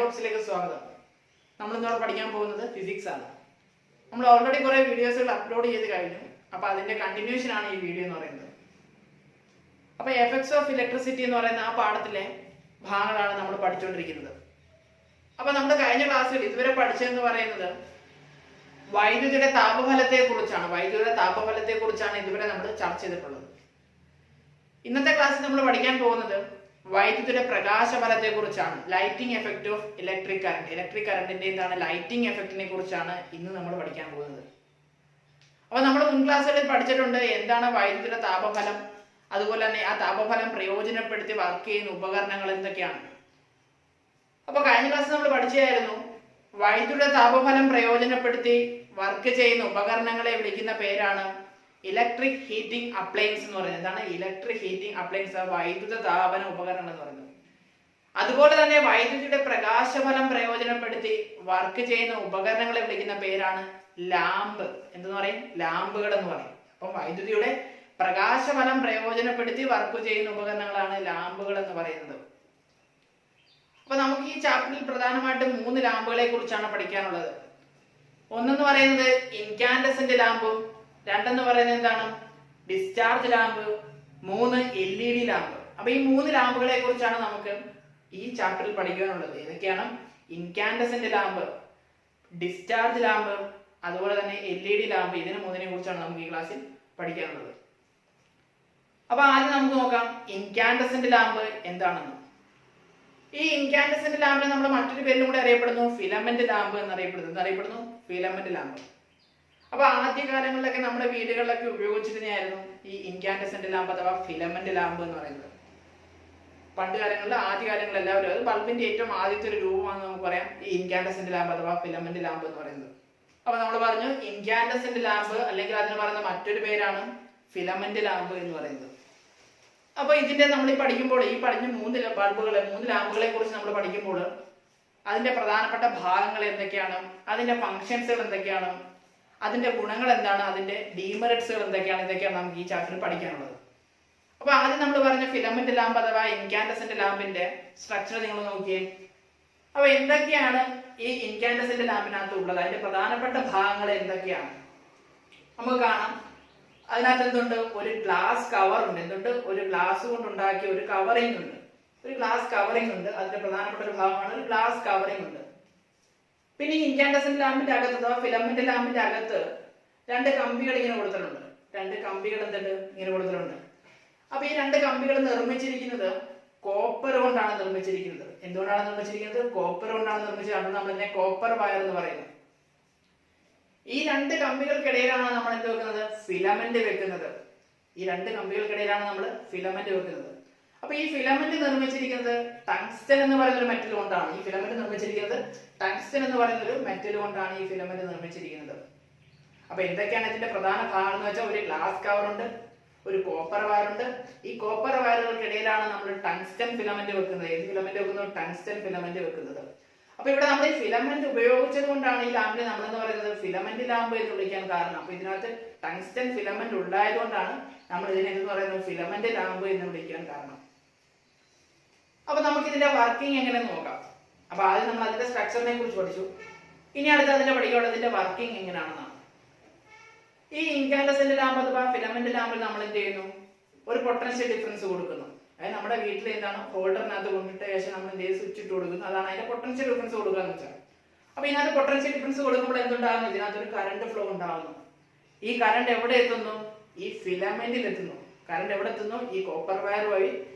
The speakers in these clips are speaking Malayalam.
സയൻബോക്സിലേക്ക് സ്വാഗതം. നമ്മൾ ഇന്നോട് പഠിക്കാൻ പോകുന്നത് ഫിസിക്സ് ആണ്. നമ്മൾ ഓൾറെഡി കുറേ വീഡിയോസുകൾ അപ്ലോഡ് ചെയ്ത് കഴിഞ്ഞു. അപ്പോൾ അതിന്റെ കണ്ടിന്യൂഷൻ ആണ് ഈ വീഡിയോ എന്ന് പറയുന്നത്. അപ്പോൾ എഫക്ട്സ് ഓഫ് ഇലക്ട്രിസിറ്റി എന്ന് പറയുന്ന ആ പാഠത്തിലെ ഭാഗങ്ങളാണ് നമ്മൾ പഠിച്ചുകൊണ്ടിരിക്കുന്നത്. അപ്പോൾ നമ്മൾ കഴിഞ്ഞ ക്ലാസ്സിൽ ഇതുവരെ പഠിച്ചതെന്ന് പറയുന്നത് വൈദ്യുതിയുടെ താപഫലത്തെ കുറിച്ചാണ് ഇതുവരെ നമ്മൾ ചർച്ച ചെയ്തിട്ടുള്ളത്. ഇന്നത്തെ ക്ലാസ്സിൽ നമ്മൾ പഠിക്കാൻ പോകുന്നത് വൈദ്യുതിയുടെ പ്രകാശഫലത്തെ കുറിച്ചാണ്. ലൈറ്റിംഗ് എഫക്ട് ഓഫ് ഇലക്ട്രിക് കറണ്ടിന്റെ എന്താണ് ലൈറ്റിംഗ് എഫക്റ്റിനെ കുറിച്ചാണ് ഇന്ന് നമ്മൾ പഠിക്കാൻ പോകുന്നത്. അപ്പൊ നമ്മൾ മുൻ ക്ലാസ്സുകളിൽ പഠിച്ചിട്ടുണ്ട് എന്താണ് വൈദ്യുതിയുടെ താപഫലം, അതുപോലെ തന്നെ ആ താപഫലം പ്രയോജനപ്പെടുത്തി വർക്ക് ചെയ്യുന്ന ഉപകരണങ്ങൾ എന്തൊക്കെയാണ്. അപ്പൊ കഴിഞ്ഞ ക്ലാസ്സിൽ നമ്മൾ പഠിച്ചായിരുന്നു വൈദ്യുതിയുടെ താപഫലം പ്രയോജനപ്പെടുത്തി വർക്ക് ചെയ്യുന്ന ഉപകരണങ്ങളെ വിളിക്കുന്ന പേരാണ് ഇലക്ട്രിക് ഹീറ്റിംഗ് അപ്ലയൻസ് എന്ന് പറയുന്നത്. എന്താണ് ഇലക്ട്രിക് ഹീറ്റിംഗ് അപ്ലയൻസ്? വൈദ്യുത താപന ഉപകരണം എന്ന് പറയുന്നത്. അതുപോലെ തന്നെ വൈദ്യുതിയുടെ പ്രകാശഫലം പ്രയോജനപ്പെടുത്തി വർക്ക് ചെയ്യുന്ന ഉപകരണങ്ങളെ വിളിക്കുന്ന പേരാണ് ലാമ്പ്. എന്തെന്ന് പറയും? ലാമ്പുകൾ എന്ന് പറയും. അപ്പം വൈദ്യുതിയുടെ പ്രകാശഫലം പ്രയോജനപ്പെടുത്തി വർക്ക് ചെയ്യുന്ന ഉപകരണങ്ങളാണ് ലാമ്പുകൾ എന്ന് പറയുന്നത്. അപ്പൊ നമുക്ക് ഈ ചാപ്റ്ററിൽ പ്രധാനമായിട്ടും 3 ലാമ്പുകളെ കുറിച്ചാണ് പഠിക്കാനുള്ളത്. ഒന്നെന്ന് പറയുന്നത് ഇൻകാൻഡസെന്റ് ലാമ്പും, രണ്ടെന്ന് പറയുന്നത് എന്താണ് ഡിസ്ചാർജ് ലാമ്പ്, 3 LED ലാമ്പ്. അപ്പൊ ഈ 3 ലാമ്പുകളെ കുറിച്ചാണ് നമുക്ക് ഈ ചാപ്റ്ററിൽ പഠിക്കാനുള്ളത്. ഏതൊക്കെയാണ്? ഇൻകാൻഡസെന്റ് ലാമ്പ്, ഡിസ്ചാർജ് ലാമ്പ്, അതുപോലെ തന്നെ LED ലാമ്പ്. ഇതിനെ 3നെ കുറിച്ചാണ് നമുക്ക് ഈ ക്ലാസ്സിൽ പഠിക്കാനുള്ളത്. അപ്പൊ ആദ്യം നമുക്ക് നോക്കാം ഇൻകാൻഡസെന്റ് ലാമ്പ് എന്താണെന്ന്. ഈ ഇൻകാൻഡസെന്റ് ലാമ്പിനെ നമ്മൾ മറ്റൊരു പേരിലും കൂടെ അറിയപ്പെടുന്നു ഫിലമെന്റ് ലാമ്പ് എന്നറിയപ്പെടുന്നു. Filament lamp. അപ്പൊ ആദ്യകാലങ്ങളിലൊക്കെ നമ്മുടെ വീടുകളിലൊക്കെ ഉപയോഗിച്ചിരുന്നായിരുന്നു ഈ ഇൻകാൻഡസെന്റ് ലാമ്പ് അഥവാ ഫിലമെന്റ് ലാമ്പ് എന്ന് പറയുന്നത്. പണ്ട് കാലങ്ങളിൽ ആദ്യകാലങ്ങളിൽ എല്ലാവരും അത് ബൾബിന്റെ ഏറ്റവും ആദ്യത്തെ ഒരു രൂപമാണെന്ന് നമുക്ക് പറയാം ഈ ഇൻകാൻഡസെന്റ് ലാമ്പ് അഥവാ ഫിലമെന്റ് ലാമ്പ് എന്ന് പറയുന്നത്. അപ്പൊ നമ്മൾ പറഞ്ഞു ഇൻകാൻഡസെന്റ് ലാമ്പ് അല്ലെങ്കിൽ അതിന് പറയുന്ന മറ്റൊരു പേരാണ് ഫിലമെന്റ് ലാമ്പ് എന്ന് പറയുന്നത്. അപ്പൊ ഇതിന്റെ നമ്മൾ ഈ പഠിക്കുമ്പോൾ ഈ പറഞ്ഞ 3 ലാമ്പുകളെ കുറിച്ച് നമ്മൾ പഠിക്കുമ്പോൾ അതിന്റെ പ്രധാനപ്പെട്ട ഭാഗങ്ങൾ എന്തൊക്കെയാണ്, അതിന്റെ ഫങ്ഷൻസുകൾ എന്തൊക്കെയാണ്, അതിന്റെ ഗുണങ്ങൾ എന്താണ്, അതിന്റെ ഡീമെറിറ്റ്സുകൾ എന്തൊക്കെയാണ്, ഇതൊക്കെയാണ് നമുക്ക് ഈ ചാപ്റ്ററിൽ പഠിക്കാനുള്ളത്. അപ്പൊ ആദ്യം നമ്മൾ പറഞ്ഞ ഫിലമെന്റ് ലാമ്പ് അഥവാ ഇൻകാൻഡസെന്റ് ലാമ്പിന്റെ സ്ട്രക്ചർ നിങ്ങൾ നോക്കിയേ. അപ്പൊ എന്തൊക്കെയാണ് ഈ ഇൻകാൻഡസെന്റ് ലാമ്പിനകത്ത് ഉള്ളത്, അതിന്റെ പ്രധാനപ്പെട്ട ഭാഗങ്ങൾ എന്തൊക്കെയാണ് നമുക്ക് കാണാം. അതിനകത്ത് എന്തുണ്ട്? ഒരു ഗ്ലാസ് കവർ ഉണ്ട്. ഒരു ഗ്ലാസ് കൊണ്ടുണ്ടാക്കിയ ഒരു കവറിംഗ് ഉണ്ട്. അതിന്റെ പ്രധാനപ്പെട്ട ഒരു ഭാഗമാണ് ഒരു ഗ്ലാസ് കവറിംഗ് ഉണ്ട്. പിന്നെ ഈ ഇൻകാൻഡസെന്റ് ലാമ്പിന്റെ അകത്ത് അഥവാ ഫിലമെന്റ് ലാമ്പിന്റെ അകത്ത് 2 കമ്പികൾ ഇങ്ങനെ കൊടുത്തിട്ടുണ്ട്. അപ്പൊ ഈ 2 കമ്പികൾ നിർമ്മിച്ചിരിക്കുന്നത് കോപ്പർ കൊണ്ടാണ് നിർമ്മിച്ചിരിക്കുന്നത്. എന്തുകൊണ്ടാണ് നിർമ്മിച്ചിരിക്കുന്നത്? കോപ്പർ കൊണ്ടാണ് നിർമ്മിച്ചത്. നമ്മൾ ഇതിനെ കോപ്പർ വയർ എന്ന് പറയുന്നത്. ഈ 2 കമ്പികൾക്കിടയിലാണ് നമ്മൾ എന്ത് വെക്കുന്നത്? ഫിലമെന്റ് വെക്കുന്നത്. അപ്പൊ ഈ ഫിലമെന്റ് നിർമ്മിച്ചിരിക്കുന്നത് ടങ്സ്റ്റൻ എന്ന് പറയുന്ന ഒരു മെറ്റൽ കൊണ്ടാണ്. ഈ ഫിലമെന്റ് നിർമ്മിച്ചിരിക്കുന്നത്. അപ്പൊ എന്തൊക്കെയാണ് ഇതിന്റെ പ്രധാന ഭാഗം എന്ന് വെച്ചാൽ ഒരു ഗ്ലാസ് കവർ ഉണ്ട്, ഒരു കോപ്പർ വയർ ഉണ്ട്. ഈ കോപ്പർ വയറുകൾക്കിടയിലാണ് നമ്മൾ ടങ്സ്റ്റൻ ഫിലമെന്റ് വെക്കുന്നത്. ഏത് ഫിലമെന്റ് വെക്കുന്നത്? ടങ്സ്റ്റൻ ഫിലമെന്റ് വെക്കുന്നത്. അപ്പൊ ഇവിടെ നമ്മൾ ഈ ഫിലമെന്റ് ഉപയോഗിച്ചത് കൊണ്ടാണ് ഈ ലാമ്പിനെ നമ്മൾ എന്ന് പറയുന്നത് ഫിലമെന്റ് ലാമ്പ് എന്ന് വിളിക്കാൻ കാരണം. അപ്പൊ ഇതിനകത്ത് ടങ്സ്റ്റൻ ഫിലമെന്റ് ഉണ്ടായത് കൊണ്ടാണ് നമ്മൾ ഇതിനെ എന്ന് പറയുന്നത് ഫിലമെന്റ് ലാമ്പ് എന്ന് വിളിക്കാൻ കാരണം. അപ്പൊ നമുക്ക് ഇതിന്റെ വർക്കിംഗ് എങ്ങനെ നോക്കാം. അപ്പൊ ആദ്യം നമ്മൾ അതിന്റെ സ്ട്രക്ചറിനെ കുറിച്ച് പഠിച്ചു. ഇനി അടുത്ത് അതിന്റെ പഠിക്കാനുള്ളത് ഇതിന്റെ വർക്കിംഗ് എങ്ങനെയാണെന്നാണ്. ഈ ഇൻകാൻഡസെന്റ് ലാമ്പ് അഥവാ ഫിലമെന്റ് ലാമ്പിൽ നമ്മൾ എന്ത് ചെയ്യുന്നു? ഒരു പൊട്ടൻഷ്യൽ ഡിഫറൻസ് കൊടുക്കുന്നു. അതായത് നമ്മുടെ വീട്ടിൽ എന്താണ് ഹോൾഡറിനകത്ത് കൊണ്ടിട്ട് ശേഷം നമ്മൾ എന്ത് സ്വിച്ച് ഇട്ട് കൊടുക്കുന്നു. അതാണ് അതിന്റെ പൊട്ടൻഷ്യൽ ഡിഫറൻസ് കൊടുക്കുക എന്ന് വെച്ചാൽ. അപ്പൊ ഇതിനകത്ത് പൊട്ടൻഷ്യൽ ഡിഫറൻസ് കൊടുക്കുമ്പോൾ എന്തുണ്ടാകുന്നു? ഇതിനകത്ത് ഒരു കറണ്ട് ഫ്ലോ ഉണ്ടാകുന്നു. ഈ കറണ്ട് എവിടെ എത്തുന്നു? ഈ ഫിലമെന്റിൽ എത്തുന്നു. ഈ കോപ്പർ വയർ വഴി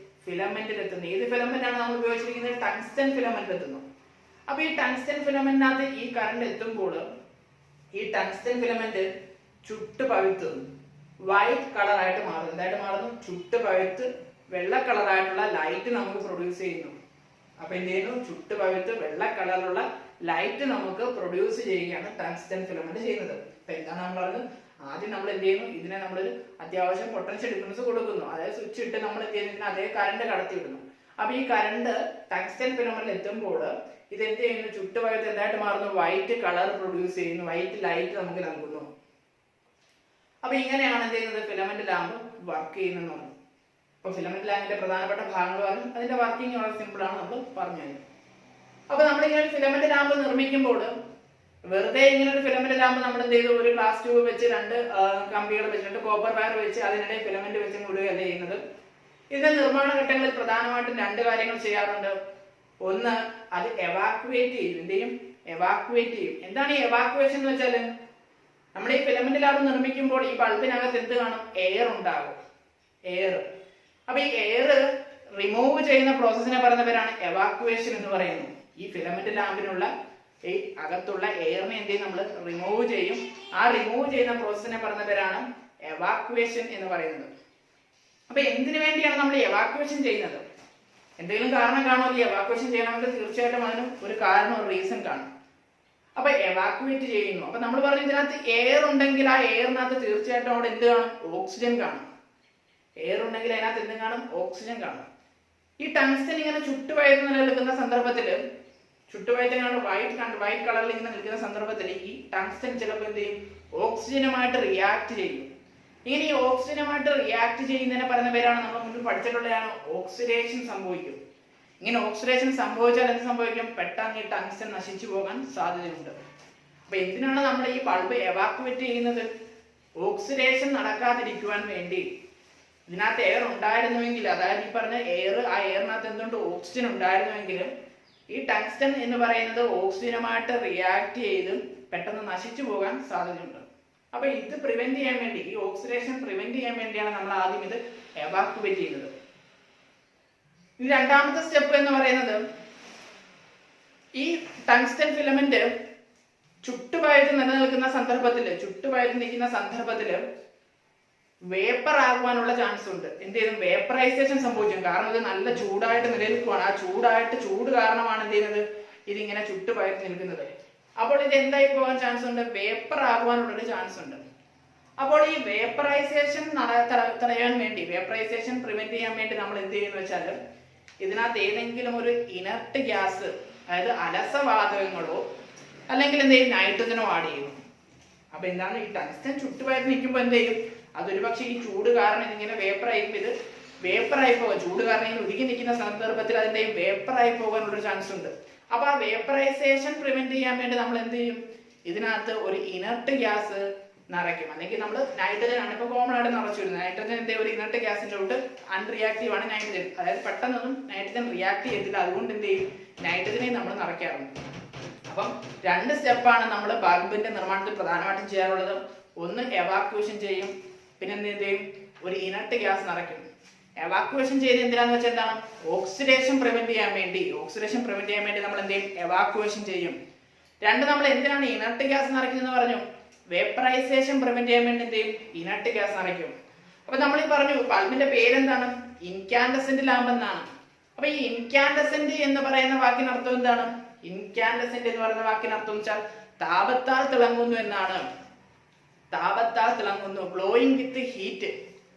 ഫിലമെന്റിൽ എത്തുന്നു. ഏത് ഫിലമെന്റ് ആണ് നമ്മൾ ഉപയോഗിച്ചിരിക്കുന്നത്? ടങ്സ്റ്റൻ ഫിലമെന്റ് എത്തുന്നു. അപ്പൊ ഈ ടങ്സ്റ്റൻ ഫിലമെന്റിനകത്ത് ഈ കറണ്ട് എത്തുമ്പോൾ ഈ ടങ്സ്റ്റൻ ഫിലമെന്റ് ചുട്ട് പഴുത്തുന്നു, വൈറ്റ് കളറായിട്ട് മാറുന്നു. എന്തായിട്ട് മാറുന്നു? ചുട്ട് പഴുത്ത് വെള്ള കളറായിട്ടുള്ള ലൈറ്റ് നമുക്ക് പ്രൊഡ്യൂസ് ചെയ്യുന്നു. അപ്പൊ എന്ത് ചെയ്യുന്നു? ചുട്ട് പഴുത്ത് വെള്ള കളറിലുള്ള ലൈറ്റ് നമുക്ക് പ്രൊഡ്യൂസ് ചെയ്യുകയാണ് ടങ്സ്റ്റൻ ഫിലമെന്റ് ചെയ്യുന്നത്. അപ്പൊ എന്താണ് നമ്മൾ പറഞ്ഞത്? ആദ്യം നമ്മൾ എന്ത് ചെയ്യുന്നു? ഇതിനെ നമ്മളൊരു അത്യാവശ്യം പൊട്ടൻഷ്യൽ ഡിഫറൻസ് കൊടുക്കുന്നു. അതായത് സ്വിച്ച് ഇട്ട് നമ്മൾ എന്ത് ചെയ്യുന്നു? അതേ കറണ്ട് കടത്തി വിടുന്നു. അപ്പൊ ഈ കറണ്ട് ടങ്സ്റ്റൻ ഫിലമെന്റിൽ എത്തുമ്പോൾ ഇത് എന്ത് ചെയ്യുന്നു? ചുട്ട് പഴുത്ത് എന്തായിട്ട് മാറുന്നു? വൈറ്റ് കളർ പ്രൊഡ്യൂസ് ചെയ്യുന്നു, വൈറ്റ് ലൈറ്റ് നമുക്ക് നൽകുന്നു. അപ്പൊ ഇങ്ങനെയാണ് എന്ത് ചെയ്യുന്നത്? ഫിലമെന്റ് ലാമ്പ് വർക്ക് ചെയ്യുന്നത്. അപ്പൊ ഫിലമെന്റ് ലാമ്പിന്റെ പ്രധാനപ്പെട്ട ഭാഗങ്ങൾ പറഞ്ഞു, അതിന്റെ വർക്കിംഗ് വളരെ സിമ്പിൾ ആണ്, നമ്മൾ പറഞ്ഞു. അപ്പൊ നമ്മളിങ്ങനെ ഒരു ഫിലമെന്റ് ലാമ്പ് നിർമ്മിക്കുമ്പോൾ വെറുതെ ഇങ്ങനെ ഒരു ഫിലമെന്റ് ലാമ്പ് നമ്മൾ എന്ത് ചെയ്തു, ഒരു ഗ്ലാസ് ട്യൂബ് വെച്ച് രണ്ട് കമ്പികൾ വെച്ചിട്ട് കോപ്പർ വയർ വെച്ച് അതിനിടയിൽ ഫിലമെന്റ് വെച്ച് മുഴുകയല്ല ചെയ്യുന്നത്. ഇതിന്റെ നിർമ്മാണ ഘട്ടങ്ങളിൽ പ്രധാനമായിട്ടും രണ്ട് കാര്യങ്ങൾ ചെയ്യാറുണ്ട്. ഒന്ന്, അത് എവാക്യുവേറ്റ് ചെയ്യും. എന്ത് ചെയ്യും? എവാക്യുവേറ്റ് ചെയ്യും. എന്താണ് ഈ എവാക്യുവേഷൻ എന്ന് വെച്ചാല്, നമ്മൾ ഈ ഫിലമെന്റ് ലാമ്പ് നിർമ്മിക്കുമ്പോൾ ഈ ബൾബിനകത്ത് എന്ത് കാണും? എയർ ഉണ്ടാകും. എയർ. അപ്പൊ ഈ എയർ റിമൂവ് ചെയ്യുന്ന പ്രോസസ്സിനെ പറയുന്ന പേരാണ് എവാക്യുവേഷൻ എന്ന് പറയുന്നത്. ഈ ഫിലമെന്റ് ലാമ്പിനുള്ള ഈ അകത്തുള്ള എയറിനെ എന്ത് ചെയ്യും? നമ്മൾ റിമൂവ് ചെയ്യും. ആ റിമൂവ് ചെയ്യുന്ന പ്രോസസ്സിനെ പറയുന്ന പേരാണ് എവാക്യുവേഷൻ എന്ന് പറയുന്നത്. അപ്പൊ എന്തിനു വേണ്ടിയാണ് നമ്മൾ എവാക്യുവേഷൻ ചെയ്യുന്നത്? എന്തെങ്കിലും കാരണം കാണുമോ ഈ എവാക്യുവേഷൻ ചെയ്യണമെങ്കിൽ? തീർച്ചയായിട്ടും അതിന് ഒരു കാരണം, ഒരു റീസൺ കാണും. അപ്പൊ എവാക്യുവേറ്റ് ചെയ്യുന്നു. അപ്പൊ നമ്മൾ പറഞ്ഞു ഇതിനകത്ത് എയർ ഉണ്ടെങ്കിൽ ആ എയറിനകത്ത് തീർച്ചയായിട്ടും അവിടെ എന്ത് കാണും? ഓക്സിജൻ കാണും. എയർ ഉണ്ടെങ്കിൽ അതിനകത്ത് എന്ത് കാണും? ഓക്സിജൻ കാണും. ഈ ടങ്സ്റ്റൻ ഇങ്ങനെ ചുട്ടുവയറ്റ് നിലനിൽക്കുന്ന സന്ദർഭത്തിൽ, ചുട്ടുവയറ്റിനാണ് വൈറ്റ് കളറിൽ ഇങ്ങനെ നിൽക്കുന്ന സന്ദർഭത്തിൽ ഈ ടങ്സ്റ്റൻ ചിലപ്പോൾ എന്ത് ചെയ്യും? ഓക്സിജനുമായിട്ട് റിയാക്ട് ചെയ്യും. ഇങ്ങനെ ഈ ഓക്സിജനുമായിട്ട് റിയാക്ട് ചെയ്യുന്നതിനെ പറയുന്ന പേരാണ് നമ്മൾ മുൻപ് പഠിച്ചിട്ടുള്ളതാണ് ഓക്സിഡേഷൻ സംഭവിക്കും. ഇങ്ങനെ ഓക്സിഡേഷൻ സംഭവിച്ചാൽ എന്ത് സംഭവിക്കും? പെട്ടെന്ന് ഈ ടങ്സ്റ്റൻ നശിച്ചു പോകാൻ സാധ്യതയുണ്ട്. അപ്പൊ എന്തിനാണ് നമ്മൾ ഈ ബൾബ് എവാക്യുവേറ്റ് ചെയ്യുന്നത്? ഓക്സിഡേഷൻ നടക്കാതിരിക്കുവാൻ വേണ്ടി. ഇതിനകത്ത് എയർ ഉണ്ടായിരുന്നുവെങ്കിൽ, അതായത് ഈ പറഞ്ഞ എയർ, ആ എയറിനകത്ത് എന്തുകൊണ്ട് ഓക്സിജൻ ഉണ്ടായിരുന്നുവെങ്കിലും ഈ ടങ്സ്റ്റൻ എന്ന് പറയുന്നത് ഓക്സിജനുമായിട്ട് റിയാക്ട് ചെയ്ത് പെട്ടെന്ന് നശിച്ചു പോകാൻ സാധ്യതയുണ്ട്. അപ്പൊ ഇത് പ്രിവെന്റ് ചെയ്യാൻ വേണ്ടി, ഈ ഓക്സിഡേഷൻ പ്രിവെന്റ് ചെയ്യാൻ വേണ്ടിയാണ് നമ്മൾ ആദ്യം ഇത് എവാക്യുവേറ്റ് ചെയ്യുന്നത്. ഇനി രണ്ടാമത്തെ സ്റ്റെപ്പ് എന്ന് പറയുന്നത്, ഈ ടങ്സ്റ്റൻ ഫിലമെന്റ് ചുട്ടുപഴുത്ത് നിലനിൽക്കുന്ന സന്ദർഭത്തില് വേപ്പർ ആകുവാനുള്ള ചാൻസ് ഉണ്ട്. എന്ത് ചെയ്യും? വേപ്പറൈസേഷൻ സംഭവിക്കും. കാരണം ഇത് നല്ല ചൂടായിട്ട് നിലനിൽക്കുവാണ്. ആ ചൂട് കാരണമാണ് എന്ത് ചെയ്യുന്നത്? ഇതിങ്ങനെ ചുട്ടുപഴുത്ത് നിൽക്കുന്നത്. അപ്പോൾ ഇത് എന്തായി പോകാൻ ചാൻസ് ഉണ്ട്? വേപ്പർ ആകുവാനുള്ളൊരു ചാൻസ് ഉണ്ട്. അപ്പോൾ ഈ വേപ്പറൈസേഷൻ തടയാൻ വേണ്ടി, വേപ്പറൈസേഷൻ പ്രിവെന്റ് ചെയ്യാൻ വേണ്ടി നമ്മൾ എന്ത് ചെയ്യുന്നു വെച്ചാൽ, ഇതിനകത്ത് ഏതെങ്കിലും ഒരു ഇനർട്ട് ഗ്യാസ്, അതായത് അലസവാതകങ്ങളോ അല്ലെങ്കിൽ എന്ത് ചെയ്യും? നൈട്രജനോ ആഡ് ചെയ്യും. അപ്പൊ എന്താണ്? ഈ ടങ്സ്റ്റൻ ചുട്ടുപഴുത്ത് നിൽക്കുമ്പോൾ എന്ത് ചെയ്യും? അതൊരു പക്ഷേ ഈ ചൂട് കാരണം ഇതിങ്ങനെ വേപ്പറായി പോകാൻ, ചൂട് കാരണം ഇങ്ങനെ ഉരുകി നിൽക്കുന്ന സന്ദർഭത്തിൽ അതിന്റെ വേപ്പറായി പോകാനുള്ള ചാൻസ് ഉണ്ട്. അപ്പൊ ആ വേപ്പറൈസേഷൻ പ്രിവെന്റ് ചെയ്യാൻ വേണ്ടി നമ്മൾ എന്ത് ചെയ്യും? ഇതിനകത്ത് ഒരു ഇനർട്ട് ഗ്യാസ് നിറയ്ക്കും. അല്ലെങ്കിൽ നമ്മൾ നൈട്രജൻ ആണ് ഇപ്പൊ കോമൺ ആയിട്ട് നിറച്ചു വരുന്നത്. നൈട്രജൻ എന്തേ ഒരു ഇനർട്ട് ഗ്യാസിന്റെ തൊട്ട് അൺറിയാക്റ്റീവ് ആണ് നൈട്രജൻ. അതായത് പെട്ടെന്നൊന്നും നൈട്രജൻ റിയാക്ട് ചെയ്തില്ല. അതുകൊണ്ട് എന്ത് ചെയ്യും? നൈട്രജനെ നമ്മൾ നിറയ്ക്കാറുണ്ട്. അപ്പം രണ്ട് സ്റ്റെപ്പാണ് നമ്മൾ ബൾബിന്റെ നിർമ്മാണത്തിൽ പ്രധാനമായിട്ടും ചെയ്യാറുള്ളത്. ഒന്ന് എവാക്യുവേഷൻ ചെയ്യും, പിന്നെ എന്ത് ചെയ്യും? ഒരു ഇനർട്ട് ഗ്യാസ് നിറയ്ക്കും. എവാക്യുവേഷൻ ചെയ്ത് എന്തിനാന്ന് വെച്ചാൽ എന്താണ്? ഓക്സിഡേഷൻ പ്രിവെന്റ് ചെയ്യാൻ വേണ്ടി നമ്മൾ എന്ത് ചെയ്യും? എവാക്യുവേഷൻ ചെയ്യും. രണ്ട്, നമ്മൾ എന്തിനാണ് ഇനർട്ട് ഗ്യാസ് നിറയ്ക്കുന്നതെന്ന് പറഞ്ഞു? വേപ്പറൈസേഷൻ പ്രിവെന്റ് ചെയ്യാൻ വേണ്ടി എന്ത് ചെയ്യും? ഇനർട്ട് ഗ്യാസ് നിറയ്ക്കും. അപ്പൊ നമ്മൾ ഈ പറഞ്ഞു ബൾബിന്റെ പേരെന്താണ്? ഇൻകാൻഡസെന്റ് ലാമ്പ് എന്നാണ്. അപ്പൊ ഈ ഇൻകാൻഡസെന്റ് എന്ന് പറയുന്ന വാക്കിനർത്ഥം എന്താണ്? ഇൻകാൻഡസെന്റ് എന്ന് പറയുന്ന വാക്കിനർത്ഥം വെച്ചാൽ താപത്താൽ തിളങ്ങുന്നു എന്നാണ്. താപത്താൽ തിളങ്ങുന്നു, ഗ്ലോയിങ് വിത്ത് ഹീറ്റ്.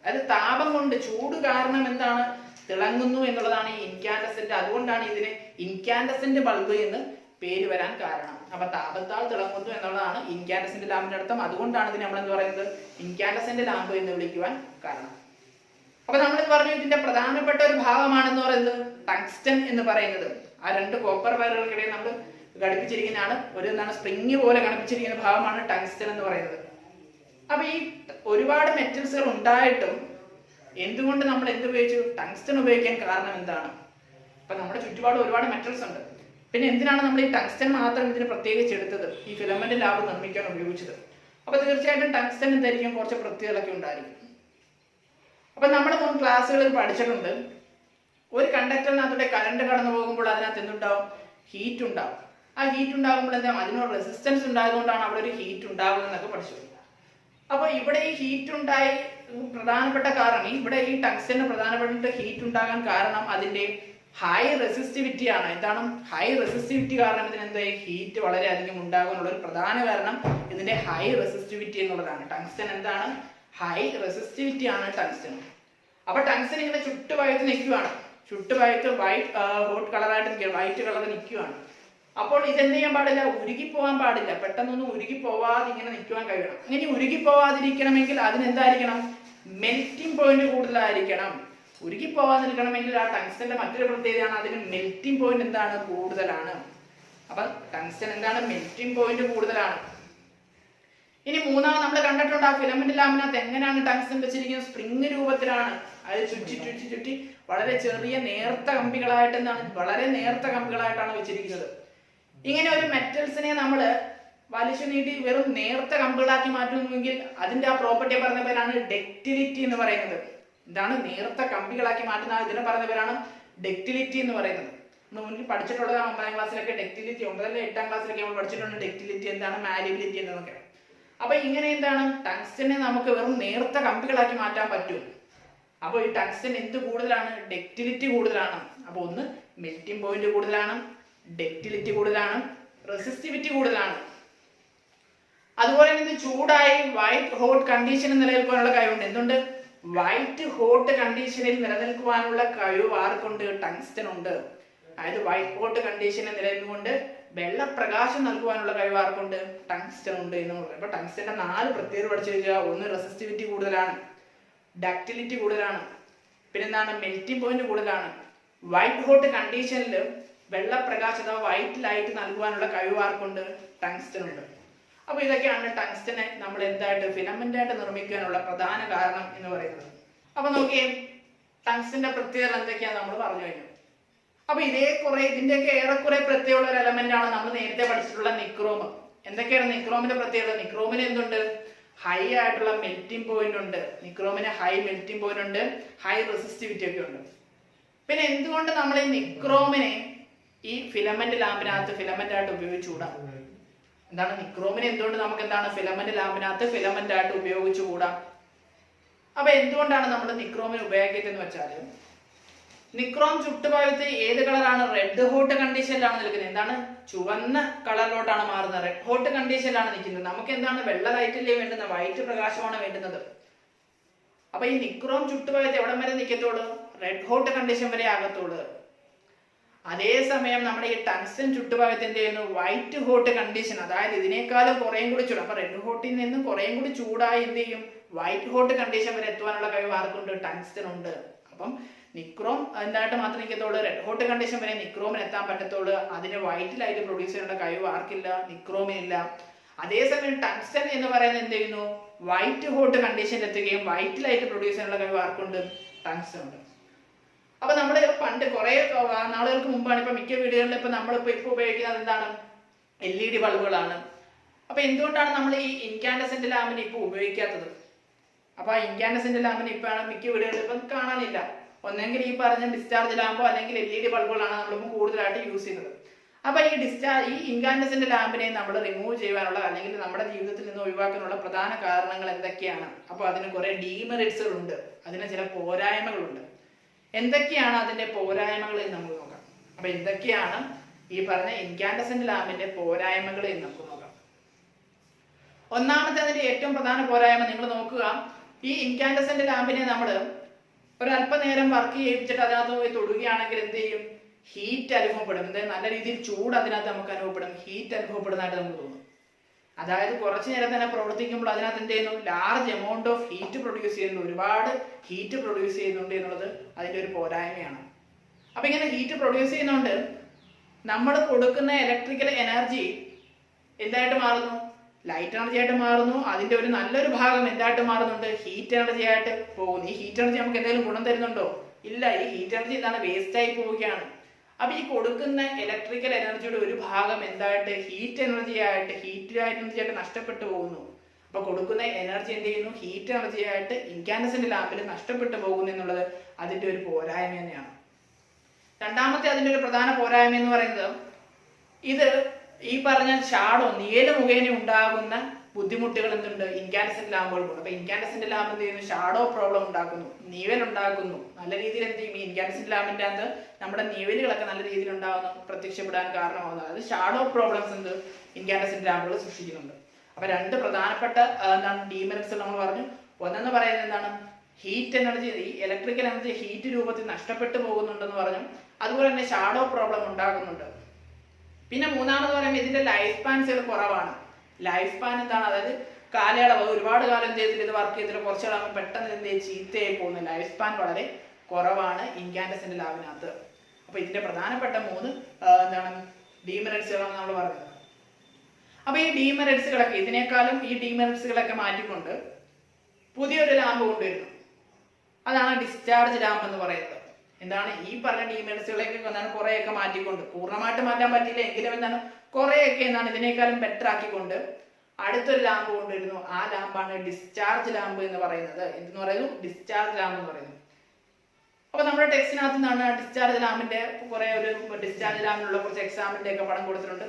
അതായത് താപം കൊണ്ട്, ചൂട് കാരണം എന്താണ്? തിളങ്ങുന്നു എന്നുള്ളതാണ് ഈ ഇൻകാൻഡസെന്റ്. അതുകൊണ്ടാണ് ഇതിന് ഇൻകാൻഡസെന്റ് ബൾബ് എന്ന് പേര് വരാൻ കാരണം. അപ്പൊ താപത്താൽ തിളങ്ങുന്നു എന്നുള്ളതാണ് ഇൻകാൻഡസെന്റ് ലാമ്പിന്റെ അർത്ഥം. അതുകൊണ്ടാണ് ഇതിന് നമ്മൾ എന്ത് പറയുന്നത്? ഇൻകാൻഡസെന്റ് ലാമ്പ് എന്ന് വിളിക്കുവാൻ കാരണം. അപ്പൊ നമ്മൾ പറഞ്ഞു ഇതിന്റെ പ്രധാനപ്പെട്ട ഒരു ഭാഗമാണെന്ന് പറയുന്നത് ടങ്സ്റ്റൻ എന്ന് പറയുന്നത്. ആ രണ്ട് കോപ്പർ വയറുകൾക്കിടയിൽ നമ്മൾ ഘടിപ്പിച്ചിരിക്കുന്നതാണ് ഒരു സ്പ്രിങ് പോലെ ഘടിപ്പിച്ചിരിക്കുന്ന ഭാഗമാണ് ടങ്സ്റ്റൻ എന്ന് പറയുന്നത്. അപ്പൊ ഈ ഒരുപാട് മെറ്റൽസുകൾ ഉണ്ടായിട്ടും എന്തുകൊണ്ട് നമ്മൾ ഉപയോഗിച്ചു? ടങ്സ്റ്റൻ ഉപയോഗിക്കാൻ കാരണം എന്താണ്? അപ്പൊ നമ്മുടെ ചുറ്റുപാട് ഒരുപാട് മെറ്റൽസ് ഉണ്ട്. പിന്നെ എന്തിനാണ് നമ്മൾ ഈ ടങ്സ്റ്റൻ മാത്രം ഇതിന് പ്രത്യേകിച്ച് എടുത്തത്? ഈ ഫിലമെന്റ് ലാമ്പ് നിർമ്മിക്കാൻ ഉപയോഗിച്ചത്. അപ്പൊ തീർച്ചയായിട്ടും ടങ്സ്റ്റൻ എന്തായിരിക്കും? കുറച്ച് പ്രത്യേകതകളൊക്കെ ഉണ്ടായിരിക്കും. അപ്പൊ നമ്മൾ മുൻ ക്ലാസ്സുകളിൽ പഠിച്ചിട്ടുണ്ട്, ഒരു കണ്ടക്ടറിനകത്തൂടെ കറണ്ട് കടന്നു പോകുമ്പോൾ അതിനകത്ത് എന്തുണ്ടാവും? ഹീറ്റ് ഉണ്ടാവും. ആ ഹീറ്റ് ഉണ്ടാകുമ്പോൾ എന്താ? അതിനോട് റെസിസ്റ്റൻസ് ഉണ്ടായതുകൊണ്ടാണ് അവിടെ ഒരു ഹീറ്റ് ഉണ്ടാവുക എന്നൊക്കെ പഠിച്ചു. അപ്പൊ ഇവിടെ ഈ ഹീറ്റ് ഉണ്ടായി പ്രധാനപ്പെട്ട കാരണം, ഇവിടെ ഈ ടങ്സ്റ്റന് പ്രധാനപ്പെട്ട ഹീറ്റ് ഉണ്ടാകാൻ കാരണം അതിന്റെ ഹൈ റെസിസ്റ്റിവിറ്റി ആണ്. എന്താണ് ഹൈ റെസിസ്റ്റിവിറ്റി? കാരണം ഇതിന് എന്തായി? ഹീറ്റ് വളരെയധികം ഉണ്ടാകാനുള്ള ഒരു പ്രധാന കാരണം ഇതിന്റെ ഹൈ റെസിസ്റ്റിവിറ്റി എന്നുള്ളതാണ്. ടങ്സ്റ്റൻ എന്താണ്? ഹൈ റെസിസ്റ്റിവിറ്റി ആണ് ടങ്സ്റ്റൻ. അപ്പൊ ടങ്സ്റ്റൻ ഇങ്ങനെ ചുട്ടുപഴുത്ത് നിൽക്കുകയാണ്. ചുട്ടുപഴുത്ത് ഹോട്ട് കളറായിട്ട് വൈറ്റ് കളർ നിൽക്കുകയാണ്. അപ്പോൾ ഇതെന്ത് ചെയ്യാൻ പാടില്ല? ഉരുകിപ്പോകാൻ പാടില്ല. പെട്ടെന്നൊന്നും ഉരുകിപ്പോവാതെ ഇങ്ങനെ നിൽക്കുവാൻ കഴിയണം. അങ്ങനെ ഉരുകിപ്പോവാതിരിക്കണമെങ്കിൽ അതിനെന്തായിരിക്കണം? മെൽറ്റിംഗ് പോയിന്റ് കൂടുതലായിരിക്കണം. ഉരുകിപ്പോവാതിരിക്കണമെങ്കിൽ ആ ടങ്സ്റ്റന്റെ മറ്റൊരു പ്രത്യേകതയാണ് അതിന് മെൽറ്റിംഗ് പോയിന്റ് എന്താണ്? കൂടുതലാണ്. അപ്പൊ ടങ്സ്റ്റൺ എന്താണ്, മെൽറ്റിംഗ് പോയിന്റ് കൂടുതലാണ്. ഇനി മൂന്നാമത് നമ്മൾ കണ്ടിട്ടുണ്ട് ആ ഫിലമെന്റ് ലാമ്പിനകത്ത് എങ്ങനെയാണ് ടങ്സ്റ്റൺ വെച്ചിരിക്കുന്നത്, സ്പ്രിംഗ് രൂപത്തിലാണ്. അത് ചുറ്റി ചുറ്റി ചുറ്റി വളരെ ചെറിയ നേർത്ത കമ്പികളായിട്ട് എന്താണ്, വളരെ നേർത്ത കമ്പികളായിട്ടാണ് വെച്ചിരിക്കുന്നത്. ഇങ്ങനെ ഒരു മെറ്റൽസിനെ നമ്മൾ വലിച്ചു നീട്ടി വെറും നേർത്ത കമ്പികളാക്കി മാറ്റുന്നെങ്കിൽ അതിന്റെ ആ പ്രോപ്പർട്ടി പറയുന്ന പേരാണ് ഡക്റ്റിലിറ്റി എന്ന് പറയുന്നത്. ഇതാണ് നേർത്ത കമ്പികളാക്കി മാറ്റുന്ന ഇതിനെ പറയുന്ന പേരാണ് ഡക്റ്റിലിറ്റി എന്ന് പറയുന്നത്. നമ്മൾ മുന്നിൽ പഠിച്ചിട്ടുള്ളത് 9ാം ക്ലാസ്സിലൊക്കെ ഡക്റ്റിലിറ്റി, 9 അല്ലെങ്കിൽ 8ാം ക്ലാസ്സിലൊക്കെ നമ്മൾ പഠിച്ചിട്ടുണ്ട് ഡക്റ്റിലിറ്റി എന്താണ്, മാലിബിലിറ്റി എന്നൊക്കെ. അപ്പൊ ഇങ്ങനെ എന്താണ്, ടങ്സ്റ്റനെ നമുക്ക് വെറും നേർത്ത കമ്പികളാക്കി മാറ്റാൻ പറ്റും. അപ്പൊ ഈ ടങ്സ്റ്റൻ എന്ത് കൂടുതലാണ്, ഡക്റ്റിലിറ്റി കൂടുതലാണ്. അപ്പൊ ഒന്ന് മെൽറ്റിംഗ് പോയിന്റ് കൂടുതലാണ്, ഡക്റ്റിലിറ്റി കൂടുതലാണ്, റെസിസ്റ്റിവിറ്റി കൂടുതലാണ്. അതുപോലെ ഇത് ചൂടായി വൈറ്റ് ഹോട്ട് കണ്ടീഷനിൽ നിലനിൽക്കാനുള്ള കഴിവുണ്ട്. എന്തുണ്ട്, വൈറ്റ് ഹോട്ട് കണ്ടീഷനിൽ നിലനിൽക്കുവാനുള്ള കഴിവ് ആർക്കുണ്ട്, ടങ്സ്റ്റൻ ഉണ്ട്. അതായത് വൈറ്റ് ഹോട്ട് കണ്ടീഷനിൽ നിലനിന്നുകൊണ്ട് വെള്ളപ്രകാശം നൽകുവാനുള്ള കഴിവ് ആർക്കുണ്ട്, ടങ്സ്റ്റൻ ഉണ്ട് എന്ന് പറയുന്നത്. അപ്പൊ ടങ്സ്റ്റന്റെ 4 പ്രത്യേകത പഠിച്ചു കഴിഞ്ഞാൽ, ഒന്ന് റെസിസ്റ്റിവിറ്റി കൂടുതലാണ്, ഡക്റ്റിലിറ്റി കൂടുതലാണ്, പിന്നെന്താണ് മെൽറ്റിംഗ് പോയിന്റ് കൂടുതലാണ്, വൈറ്റ് ഹോട്ട് കണ്ടീഷനിൽ വെള്ളപ്രകാശം വൈറ്റ് ലൈറ്റ് നൽകുവാനുള്ള കഴിവ് ആർക്കുണ്ട്, ടങ്സ്റ്റൻ ഉണ്ട്. അപ്പൊ ഇതൊക്കെയാണ് ടങ്സ്റ്റനെ നമ്മൾ എന്തായിട്ട് ഫിലമെന്റ് ആയിട്ട് നിർമ്മിക്കാനുള്ള പ്രധാന കാരണം എന്ന് പറയുന്നത്. അപ്പൊ നോക്കിയേ ടങ്സ്റ്റന്റെ പ്രത്യേകത എന്തൊക്കെയാണ് നമ്മൾ പറഞ്ഞു കഴിഞ്ഞു. അപ്പൊ ഇതിന്റെയൊക്കെ ഏറെക്കുറെ പ്രത്യേകമുള്ള ഒരു എലമെന്റ് ആണ് നമ്മൾ നേരത്തെ പഠിച്ചിട്ടുള്ള നിക്രോം. എന്തൊക്കെയാണ് നിക്രോമിന്റെ പ്രത്യേകത, നിക്രോമിന് എന്തുണ്ട്, ഹൈ ആയിട്ടുള്ള മെൽറ്റിംഗ് പോയിന്റ് ഉണ്ട്. നിക്രോമിന് ഹൈ മെൽറ്റിംഗ് പോയിന്റ് ഉണ്ട്, ഹൈ റെസിസ്റ്റിവിറ്റി ഒക്കെ ഉണ്ട്. പിന്നെ എന്തുകൊണ്ട് നമ്മൾ ഈ നിക്രോമിനെ ഈ ഫിലമെന്റ് ലാമ്പിനകത്ത് ഫിലമെന്റ് ആയിട്ട് ഉപയോഗിച്ചുകൂടാ, എന്താണ് നിക്രോമിനെ എന്തുകൊണ്ട് നമുക്ക് എന്താണ് ഫിലമെന്റ് ലാമ്പിനകത്ത് ഫിലമെന്റ് ആയിട്ട് ഉപയോഗിച്ചുകൂടാ. അപ്പൊ എന്തുകൊണ്ടാണ് നമ്മൾ നിക്രോമിനെ ഉപയോഗിക്കുന്നതെന്ന് വെച്ചാൽ, നിക്രോം ചുട്ടുപാകത്ത് ഏത് കളറാണ്, റെഡ് ഹോട്ട് കണ്ടീഷനിലാണ് നിൽക്കുന്നത്. എന്താണ്, ചുവന്ന കളറിലോട്ടാണ് മാറുന്നത്, റെഡ് ഹോട്ട് കണ്ടീഷനിലാണ് നിൽക്കുന്നത്. നമുക്ക് എന്താണ്, വെള്ള ലൈറ്റല്ലേ വേണ്ടുന്നത്, വൈറ്റ് പ്രകാശമാണ് വേണ്ടുന്നത്. അപ്പൊ ഈ നിക്രോം ചുട്ടുപാകത്ത് എവിടം വരെ നിൽക്കത്തുള്ളൂ, റെഡ് ഹോട്ട് കണ്ടീഷൻ വരെ ആകത്തുള്ളൂ. അതേസമയം നമ്മുടെ ഈ ടങ്സ്റ്റൻ ചുട്ടുപാകത്ത് എന്ത് ചെയ്യുന്നു, വൈറ്റ് ഹോട്ട് കണ്ടീഷൻ, അതായത് ഇതിനേക്കാളും കുറേയും കൂടി ചൂട്. അപ്പൊ റെഡ് ഹോട്ടിൽ നിന്ന് കുറേയും കൂടി ചൂടായി എന്ത് ചെയ്യും, വൈറ്റ് ഹോട്ട് കണ്ടീഷൻ വരെ എത്തുവാനുള്ള കഴിവ് ആർക്കുണ്ട്, ടങ്സ്റ്റൻ ഉണ്ട്. അപ്പം നിക്രോം എന്തായിട്ട് മാത്രം നിൽക്കത്തുള്ളൂ, റെഡ് ഹോട്ട് കണ്ടീഷൻ വരെ നിക്രോമിന് എത്താൻ പറ്റത്തുള്ളൂ. അതിന് വൈറ്റ് ലൈറ്റ് പ്രൊഡ്യൂസ് ചെയ്യേണ്ട കഴിവ് ആർക്കില്ല, നിക്രോമിനില്ല. അതേസമയം ടങ്സ്റ്റൻ എന്ന് പറയുന്നത് എന്ത് ചെയ്യുന്നു, വൈറ്റ് ഹോട്ട് കണ്ടീഷനിൽ എത്തുകയും വൈറ്റ് ലൈറ്റ് പ്രൊഡ്യൂസ് ചെയ്യാനുള്ള കഴിവ് ആർക്കുണ്ട്, ടങ്സ്റ്റൻ ഉണ്ട്. അപ്പൊ നമ്മൾ പണ്ട് കുറെ നാളുകൾക്ക് മുമ്പാണ്, ഇപ്പൊ മിക്ക വീടുകളിലും ഇപ്പൊ നമ്മളിപ്പോ ഉപയോഗിക്കുന്നത് എന്താണ്, LED ബൾബുകളാണ്. അപ്പൊ എന്തുകൊണ്ടാണ് നമ്മൾ ഈ ഇൻകാൻഡസെന്റ് ലാമ്പിനെ ഇപ്പൊ ഉപയോഗിക്കാത്തത്? അപ്പൊ ആ ഇൻകാൻഡസെന്റ് ലാമ്പിനെ ഇപ്പോഴാണ് മിക്ക വീടുകളിൽ ഇപ്പം കാണാനില്ല. ഒന്നെങ്കിൽ ഈ പറഞ്ഞ ഡിസ്ചാർജ് ലാമ്പോ അല്ലെങ്കിൽ LED ബൾബുകളാണ് നമ്മളിപ്പോൾ കൂടുതലായിട്ട് യൂസ് ചെയ്യുന്നത്. അപ്പൊ ഈ ഇൻകാൻഡസെന്റ് ലാമ്പിനെ നമ്മൾ റിമൂവ് ചെയ്യാനുള്ള അല്ലെങ്കിൽ നമ്മുടെ ജീവിതത്തിൽ നിന്ന് ഒഴിവാക്കാനുള്ള പ്രധാന കാരണങ്ങൾ എന്തൊക്കെയാണ്? അപ്പൊ അതിന് കുറെ ഡീമെറിറ്റ്സുകൾ ഉണ്ട്, അതിന് ചില പോരായ്മകളുണ്ട്. എന്തൊക്കെയാണ് അതിന്റെ പോരായ്മകൾ എന്ന് നമുക്ക് നോക്കാം. അപ്പൊ എന്തൊക്കെയാണ് ഈ പറഞ്ഞ ഇൻകാൻഡസെന്റ് ലാമ്പിന്റെ പോരായ്മകൾ എന്ന് നമുക്ക് നോക്കാം. ഒന്നാമത്തെ അതിന്റെ ഏറ്റവും പ്രധാന പോരായ്മ നിങ്ങൾ നോക്കുക, ഈ ഇൻകാൻഡസെന്റ് ലാമ്പിനെ നമ്മൾ ഒരല്പനേരം വർക്ക് ചെയ്യിപ്പിച്ചിട്ട് അതിനകത്ത് പോയി തൊടുകയാണെങ്കിൽ എന്ത് ചെയ്യും, ഹീറ്റ് അനുഭവപ്പെടും. നല്ല രീതിയിൽ ചൂട് അതിനകത്ത് നമുക്ക് അനുഭവപ്പെടും, ഹീറ്റ് അനുഭവപ്പെടുന്നതായിട്ട് നമുക്ക് തോന്നും. അതായത് കുറച്ചു നേരം തന്നെ പ്രവർത്തിക്കുമ്പോൾ അതിനകത്ത് എന്ത് ചെയ്യുന്നു, large amount of heat produce ചെയ്യുന്നു, ഒരുപാട് ഹീറ്റ് പ്രൊഡ്യൂസ് ചെയ്യുന്നുണ്ട് എന്നുള്ളത് അതിന്റെ ഒരു പോരായ്മയാണ്. അപ്പൊ ഇങ്ങനെ ഹീറ്റ് പ്രൊഡ്യൂസ് ചെയ്യുന്നതുകൊണ്ട് നമ്മൾ കൊടുക്കുന്ന ഇലക്ട്രിക്കൽ എനർജി എന്തായിട്ട് മാറുന്നു, ലൈറ്റ് എനർജി ആയിട്ട് മാറുന്നു. അതിന്റെ ഒരു നല്ലൊരു ഭാഗം എന്തായിട്ട് മാറുന്നുണ്ട്, ഹീറ്റ് എനർജി ആയിട്ട് പോകുന്നു. ഈ ഹീറ്റ് എനർജി നമുക്ക് എന്തെങ്കിലും ഗുണം തരുന്നുണ്ടോ? ഇല്ല. ഈ ഹീറ്റ് എനർജി എന്താണ്, വേസ്റ്റ് ആയി പോവുകയാണ്. അപ്പൊ ഈ കൊടുക്കുന്ന ഇലക്ട്രിക്കൽ എനർജിയുടെ ഒരു ഭാഗം എന്തായിട്ട് ഹീറ്റ് എനർജി ആയിട്ട് നഷ്ടപ്പെട്ടു പോകുന്നു. അപ്പൊ കൊടുക്കുന്ന എനർജി എന്ത് ചെയ്യുന്നു, ഹീറ്റ് എനർജി ആയിട്ട് ഇൻകാൻഡസെന്റ് ലാമ്പിൽ നഷ്ടപ്പെട്ടു പോകുന്നു എന്നുള്ളത് അതിന്റെ ഒരു പോരായ്മ തന്നെയാണ്. രണ്ടാമത്തെ അതിന്റെ ഒരു പ്രധാന പോരായ്മ എന്ന് പറയുന്നത്, ഇത് ഈ പറഞ്ഞ ഷാഡോ നിഴല് മുഖേന ഉണ്ടാകുന്ന ബുദ്ധിമുട്ടുകൾ എന്തുണ്ട്, ഇൻകാൻഡസെന്റ് ലാമ്പുകൾക്കുണ്ട്. അപ്പൊ ഇൻകാൻഡസെന്റ് ലാമ്പ് എന്ത് ചെയ്യുന്നു, ഷാഡോ പ്രോബ്ലം ഉണ്ടാക്കുന്നു, നിഴൽ ഉണ്ടാക്കുന്നു. നല്ല രീതിയിൽ എന്ത് ചെയ്യും, ഈ ഇൻകാൻഡസെന്റ് ലാമ്പിന്റെ അകത്ത് നമ്മുടെ നിഴലുകളൊക്കെ നല്ല രീതിയിൽ ഉണ്ടാകുന്നു, പ്രത്യക്ഷപ്പെടാൻ കാരണമാകുന്നത്. അതായത് ഷാഡോ പ്രോബ്ലംസ് എന്ത് ഇൻകാൻഡസെന്റ് ലാമ്പുകൾ സൃഷ്ടിക്കുന്നുണ്ട്. അപ്പൊ രണ്ട് പ്രധാനപ്പെട്ട എന്താണ് ഡീമെറിറ്റ്സ് നമ്മൾ പറഞ്ഞു. ഒന്നെന്ന് പറയുന്നത് എന്താണ്, ഹീറ്റ് എനർജി, ഈ ഇലക്ട്രിക്കൽ എനർജി ഹീറ്റ് രൂപത്തിൽ നഷ്ടപ്പെട്ടു പോകുന്നുണ്ടെന്ന് പറഞ്ഞു. അതുപോലെ തന്നെ ഷാഡോ പ്രോബ്ലം ഉണ്ടാകുന്നുണ്ട്. പിന്നെ മൂന്നാമത് പറയുമ്പോൾ ഇതിന്റെ ലൈഫ് സ്പാൻസുകൾ കുറവാണ്. ലൈഫ് സ്പാൻ എന്താണ്, അതായത് കാലയളവ്, ഒരുപാട് കാലം എന്ത് ചെയ്തിട്ട് ഇത് വർക്ക് ചെയ്തിട്ട് കുറച്ച് കാലം പെട്ടെന്ന് എന്ത് ചീത്തയായി പോകുന്നു. ലൈഫ് സ്പാൻ വളരെ കുറവാണ് ഇൻകാൻഡസെന്റ് ലാമ്പിനകത്ത്. അപ്പൊ ഇതിന്റെ പ്രധാനപ്പെട്ട മൂന്ന് എന്താണ് ഡീമെറിറ്റ്സുകളാണ് നമ്മൾ പറഞ്ഞത്. അപ്പൊ ഈ ഡീമെറിറ്റ്സുകളൊക്കെ ഇതിനേക്കാളും ഈ ഡീമെറിറ്റ്സുകളൊക്കെ മാറ്റിക്കൊണ്ട് പുതിയൊരു ലാമ്പ് കൊണ്ടുവരുന്നു. അതാണ് ഡിസ്ചാർജ് ലാമ്പ് എന്ന് പറയുന്നത്. എന്താണ് ഈ പറഞ്ഞ ഡീമെറിറ്റ്സുകളൊക്കെ എന്താണ് കുറെയൊക്കെ മാറ്റിക്കൊണ്ട്, പൂർണ്ണമായിട്ട് മാറ്റാൻ പറ്റില്ല എങ്കിലും എന്താണ് കുറെയൊക്കെ എന്താണ് ഇതിനേക്കാളും ബെറ്റർ ആക്കിക്കൊണ്ട് അടുത്തൊരു ലാമ്പ് കൊണ്ടുവരുന്നു. ആ ലാമ്പാണ് ഡിസ്ചാർജ് ലാമ്പ് എന്ന് പറയുന്നത്. എന്തെന്ന് പറയുന്നു? ഡിസ്ചാർജ് ലാമ്പ് എന്ന് പറയുന്നു. അപ്പൊ നമ്മുടെ ടെക്സ്റ്റിനകത്ത് നിന്നാണ് ഡിസ്ചാർജ് ലാമ്പിന്റെ ഡിസ്ചാർജ് ലാമ്പിനുള്ള കുറച്ച് എക്സാമ്പിളിന്റെ ഒക്കെ പടം കൊടുത്തിട്ടുണ്ട്.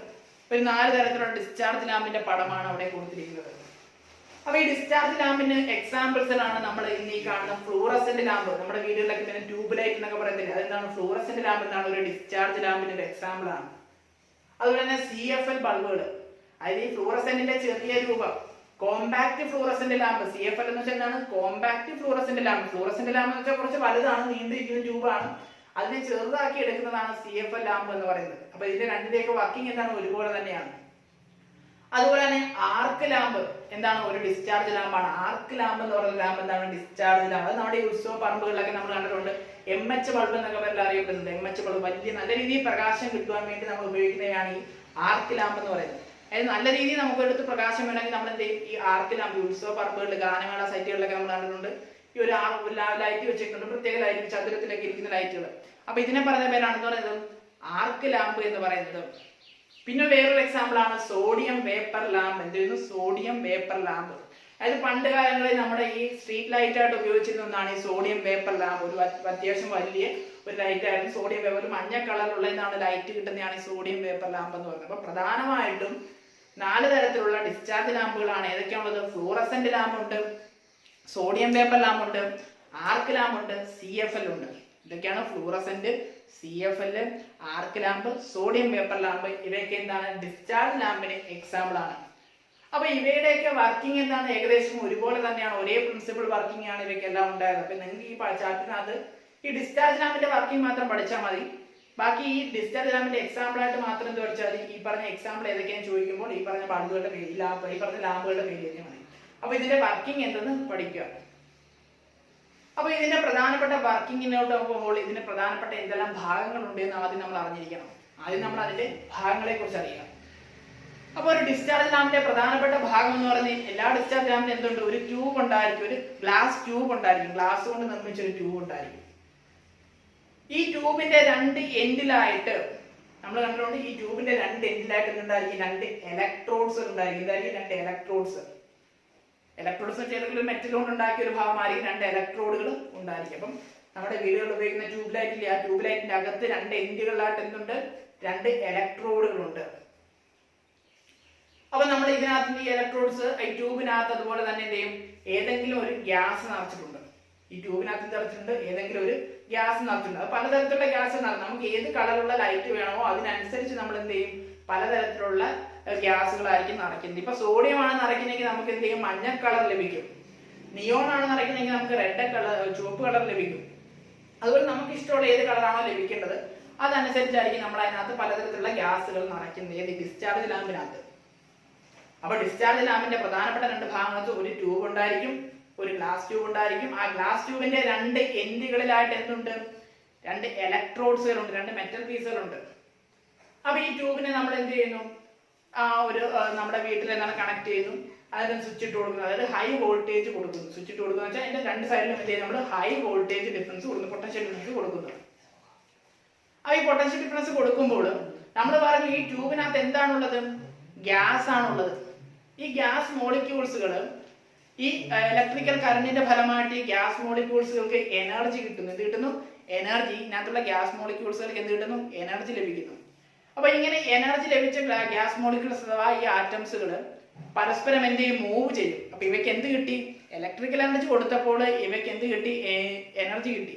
ഒരു 4 തരത്തിലുള്ള ഡിസ്ചാർജ് ലാമ്പിന്റെ പടമാണ് അവിടെ കൊടുത്തിരിക്കുന്നത്. അപ്പൊ ഈ ഡിസ്ചാർജ് ലാമ്പിന് എക്സാമ്പിൾസിലാണ് നമ്മൾ ഇന്ന് ഈ കാണുന്ന ഫ്ലൂറസെന്റ് ലാമ്പ്. നമ്മുടെ വീടുകളിലൊക്കെ പിന്നെ ട്യൂബ് ലൈറ്റ് എന്നൊക്കെ പറയത്തില്ല, അതെന്താണ് ഫ്ലൂറസെന്റ് ലാമ്പ് എന്നാണ് ഒരു ഡിസ്ചാർജ് ലാമ്പിന്റെ ഒരു എക്സാമ്പിൾ ആണ്. അതുപോലെ തന്നെ CFL ബൾബുകൾ, അതായത് ഈ ഫ്ലൂറസെന്റിന്റെ ചെറിയ രൂപം, കോമ്പാക്ട് ഫ്ലൂറസെന്റ് ലാമ്പ്. CFL എന്ന് വെച്ചാൽ എന്താണ്? Compact fluorescent lamp. Fluorescent lamp എന്ന് വെച്ചാൽ കുറച്ച് വലുതാണ്, നീണ്ടിരിക്കുന്ന ട്യൂബാണ്. അതിനെ ചെറുതാക്കി എടുക്കുന്നതാണ് CFL ലാമ്പ് എന്ന് പറയുന്നത്. അപ്പൊ ഇതിന്റെ രണ്ടിന്റെയൊക്കെ വർക്കിംഗ് എന്താണ്? ഒരുപോലെ തന്നെയാണ്. അതുപോലെ തന്നെ ആർക്ക് ലാമ്പ് എന്താണ്? ഒരു ഡിസ്ചാർജ് ലാമ്പാണ്. ആർക്ക് ലാമ്പ് എന്ന് പറയുന്ന ലാമ്പ് എന്താണ്? Discharge lamp. അത് നമ്മുടെ ഈ ഉത്സവ പറമ്പുകളിലൊക്കെ നമ്മൾ കണ്ടിട്ടുണ്ട്. MH ബൾബ് എന്നൊക്കെ പേരിൽ അറിയപ്പെടുന്നുണ്ട്. MH ബൾബ് വലിയ നല്ല രീതിയിൽ പ്രകാശം കിട്ടുവാൻ വേണ്ടി നമ്മൾ ഉപയോഗിക്കുന്നതാണ് ഈ ആർക്ക് ലാമ്പ് എന്ന് പറയുന്നത്. അതായത് നല്ല രീതിയിൽ നമുക്ക് എടുത്ത് പ്രകാശം വേണമെങ്കിൽ നമ്മൾ എന്ത് ചെയ്യും? ഈ ആർക്ക് ലാമ്പ് ഉത്സവ പറമ്പുകളിൽ, ഗാനമേള സൈറ്റുകളിലൊക്കെ നമ്മൾ കണ്ടിട്ടുണ്ട്. ഈ ഒരു ലൈറ്റ് വെച്ചിട്ടുണ്ട്, പ്രത്യേക ലൈറ്റ്, ചതുരത്തിലൊക്കെ ഇരിക്കുന്ന ലൈറ്റുകൾ. അപ്പൊ ഇതിനെ പറഞ്ഞ പേരാണെന്ന് പറയുന്നത് ആർക്ക് ലാമ്പ് എന്ന് പറയുന്നത്. പിന്നെ വേറൊരു എക്സാമ്പിൾ ആണ് സോഡിയം വേപ്പർ ലാമ്പ്. എന്ത് ചെയ്യുന്നു? Sodium vapour lamp. അതായത് പണ്ട് കാലങ്ങളിൽ നമ്മുടെ ഈ സ്ട്രീറ്റ് ലൈറ്റ് ആയിട്ട് ഉപയോഗിച്ചിരുന്ന ഒന്നാണ് ഈ സോഡിയം വേപ്പർ ലാമ്പ്. ഒരു അത്യാവശ്യം വലിയ ഒരു ലൈറ്റ് ആയിരുന്നു സോഡിയം വേപ്പർ. മഞ്ഞ കളറുള്ള എന്താണ് ലൈറ്റ് കിട്ടുന്നതാണ് ഈ സോഡിയം വേപ്പർ ലാമ്പ് എന്ന് പറയുന്നത്. അപ്പൊ പ്രധാനമായിട്ടും 4 തരത്തിലുള്ള ഡിസ്ചാർജ് ലാമ്പുകളാണ്. ഏതൊക്കെയാണുള്ളത്? ഫ്ലൂറസെന്റ് ലാമ്പ് ഉണ്ട്, സോഡിയം വേപ്പർ ലാമ്പ് ഉണ്ട്, ആർക്ക് ലാമ്പ് ഉണ്ട്, CFL ഉണ്ട്. ഇതൊക്കെയാണ് ഫ്ലൂറസെന്റ്, CFL, ആർക്ക് ലാമ്പ്, സോഡിയം വേപ്പർ ലാമ്പ്. ഇവയൊക്കെ എന്താണ്? ഡിസ്ചാർജ് ലാമ്പിന് എക്സാമ്പിൾ ആണ്. അപ്പൊ ഇവയുടെയൊക്കെ വർക്കിംഗ് എന്താണ്? ഏകദേശം ഒരുപോലെ തന്നെയാണ്, ഒരേ പ്രിൻസിപ്പിൾ വർക്കിംഗ് ആണ് ഇവയ്ക്കെല്ലാം ഉണ്ടായത്. അപ്പൊ നിങ്ങൾക്ക് ഈ ചാപ്റ്ററിനകത്ത് ഈ ഡിസ്ചാർജ് ലാമ്പിന്റെ വർക്കിംഗ് മാത്രം പഠിച്ചാൽ മതി. ബാക്കി ഈ ഡിസ്ചാർജ് ലാമ്പിന്റെ എക്സാമ്പിൾ ആയിട്ട് മാത്രം എന്ത് പഠിച്ചാൽ മതി? ഈ പറഞ്ഞ എക്സാമ്പിൾ ഏതൊക്കെയാണെന്ന് ചോദിക്കുമ്പോൾ ഈ പറഞ്ഞ ബൾബുകളുടെ പേര്, ഈ പറഞ്ഞ ലാമ്പുകളുടെ പേര് തന്നെ മതി. അപ്പൊ ഇതിന്റെ വർക്കിംഗ് എന്തെന്ന് പഠിക്കുക. അപ്പൊ ഇതിന്റെ പ്രധാനപ്പെട്ട വർക്കിങ്ങിനോട്ട് പോകുമ്പോൾ ഇതിന്റെ പ്രധാനപ്പെട്ട എന്തെല്ലാം ഭാഗങ്ങളുണ്ട് എന്ന് ആദ്യം നമ്മൾ അറിഞ്ഞിരിക്കണം. ആദ്യം നമ്മൾ അതിന്റെ ഭാഗങ്ങളെ കുറിച്ച് അറിയണം. അപ്പൊ ഒരു ഡിസ്ചാർജ് ലാമ്പിന്റെ പ്രധാനപ്പെട്ട ഭാഗം എന്ന് പറഞ്ഞാൽ എല്ലാ ഡിസ്ചാർജ് ലാമ്പിനും എന്തുണ്ട്? ഒരു ട്യൂബ് ഉണ്ടായിരിക്കും, ഒരു ഗ്ലാസ് ട്യൂബ് ഉണ്ടായിരിക്കും, ഗ്ലാസ് കൊണ്ട് നിർമ്മിച്ച ഒരു ട്യൂബ് ഉണ്ടായിരിക്കും. ഈ ട്യൂബിന്റെ 2 എൻഡിലായിട്ട് നമ്മൾ കണ്ടിട്ടുണ്ട്. ഈ ട്യൂബിന്റെ 2 എൻഡിലായിട്ട് ഉണ്ടായിരിക്കും 2 ഇലക്ട്രോഡ്സ് ഉണ്ടായിരിക്കും. എന്തായിരിക്കും? 2 ഇലക്ട്രോഡ്സ്. ഇലക്ട്രോഡ്സ് ഏതെങ്കിലും മെറ്റൽ കൊണ്ട് ഉണ്ടാക്കിയ ഒരു ഭാഗമായിരിക്കും 2 ഇലക്ട്രോഡുകൾ ഉണ്ടായിരിക്കും. അപ്പം നമ്മുടെ വീടുകളിൽ ഉപയോഗിക്കുന്ന ട്യൂബ് ലൈറ്റില്ലേ, ആ ട്യൂബ് ലൈറ്റിന്റെ അകത്ത് 2 എൻഡുകളിലായിട്ട് എന്തുണ്ട്? 2 ഇലക്ട്രോഡുകളുണ്ട്. അപ്പൊ നമ്മൾ ഇതിനകത്ത് ഈ ഇലക്ട്രോഡ്സ് ഈ ട്യൂബിനകത്ത് അതുപോലെ തന്നെ എന്ത് ചെയ്യും? ഏതെങ്കിലും ഒരു ഗ്യാസ് നിറച്ചിട്ടുണ്ട്. ഈ ട്യൂബിനകത്ത് നിറച്ചിട്ടുണ്ട്, ഏതെങ്കിലും ഒരു ഗ്യാസ് നിറച്ചിട്ടുണ്ട്. അത് പലതരത്തിലുള്ള ഗ്യാസ് നിറഞ്ഞു. നമുക്ക് ഏത് കളറുള്ള ലൈറ്റ് വേണമോ അതിനനുസരിച്ച് നമ്മൾ എന്ത് ചെയ്യും? പലതരത്തിലുള്ള ഗ്യാസുകളായിരിക്കും നിറയ്ക്കുന്നത്. ഇപ്പൊ സോഡിയം ആണ് നിറയ്ക്കുന്നെങ്കിൽ നമുക്ക് എന്ത് ചെയ്യും? മഞ്ഞ കളർ ലഭിക്കും. നിയോൺ ആണ് നിറയ്ക്കുന്നെങ്കിൽ നമുക്ക് റെഡ് കളർ, ചുവപ്പ് കളർ ലഭിക്കും. അതുപോലെ നമുക്ക് ഇഷ്ടമുള്ള ഏത് കളറാണോ ലഭിക്കേണ്ടത് അതനുസരിച്ചായിരിക്കും നമ്മൾ അതിനകത്ത് പലതരത്തിലുള്ള ഗ്യാസുകൾ നിറയ്ക്കുന്നത്. ഏത്? ഡിസ്ചാർജ് ലാമ്പിനകത്ത്. അപ്പൊ ഡിസ്ചാർജ് ലാമ്പിന്റെ പ്രധാനപ്പെട്ട 2 ഭാഗങ്ങൾക്ക് ഒരു ട്യൂബ് ഉണ്ടായിരിക്കും, ഒരു ഗ്ലാസ് ട്യൂബ് ഉണ്ടായിരിക്കും. ആ ഗ്ലാസ് ട്യൂബിന്റെ 2 എൻഡുകളിലായിട്ട് എന്തുണ്ട്? 2 ഇലക്ട്രോഡ്സുകളുണ്ട്, 2 മെറ്റൽ പീസുകളുണ്ട്. അപ്പൊ ഈ ട്യൂബിനെ നമ്മൾ എന്ത് ചെയ്യുന്നു? നമ്മുടെ വീട്ടിൽ എന്താണ് കണക്ട് ചെയ്യുന്നു, അതിന് സ്വിച്ച് ഇട്ട് കൊടുക്കുന്നു. അതായത് ഹൈ വോൾട്ടേജ് കൊടുക്കുന്നു. സ്വിച്ച് ഇട്ട് കൊടുക്കുക വെച്ചാൽ അതിന്റെ 2 സൈഡിലും എന്ത് ചെയ്യും? നമ്മൾ ഹൈ വോൾട്ടേജ് ഡിഫറൻസ് കൊടുക്കുന്നു, പൊട്ടൻഷ്യൽ ഡിഫറൻസ് കൊടുക്കുന്നു. അപ്പൊ ഈ പൊട്ടൻഷ്യൽ ഡിഫറൻസ് കൊടുക്കുമ്പോൾ നമ്മൾ പറഞ്ഞു ഈ ട്യൂബിനകത്ത് എന്താണുള്ളത്? ഗ്യാസ് ആണുള്ളത്. ഈ ഗ്യാസ് മോളിക്യൂൾസുകൾ ഈ ഇലക്ട്രിക്കൽ കറന്റിന്റെ ഫലമായിട്ട് ഈ ഗ്യാസ് മോളിക്യൂൾസുകൾക്ക് എനർജി കിട്ടുന്നു. എന്ത് കിട്ടുന്നു? എനർജി. ഇതിനകത്തുള്ള ഗ്യാസ് മോളിക്യൂൾസുകൾക്ക് എന്ത് കിട്ടുന്നു? എനർജി ലഭിക്കുന്നു. അപ്പൊ ഇങ്ങനെ എനർജി ലഭിച്ച ഗ്യാസ് മോളിക്യൂൾസ് അഥവാ ഈ ആറ്റംസുകൾ പരസ്പരം എന്ത് ചെയ്യും? മൂവ് ചെയ്യും. അപ്പൊ ഇവയ്ക്ക് എന്ത് കിട്ടി? ഇലക്ട്രിക്കൽ എനർജി കൊടുത്തപ്പോൾ ഇവയ്ക്ക് എന്ത് കിട്ടി? എനർജി കിട്ടി.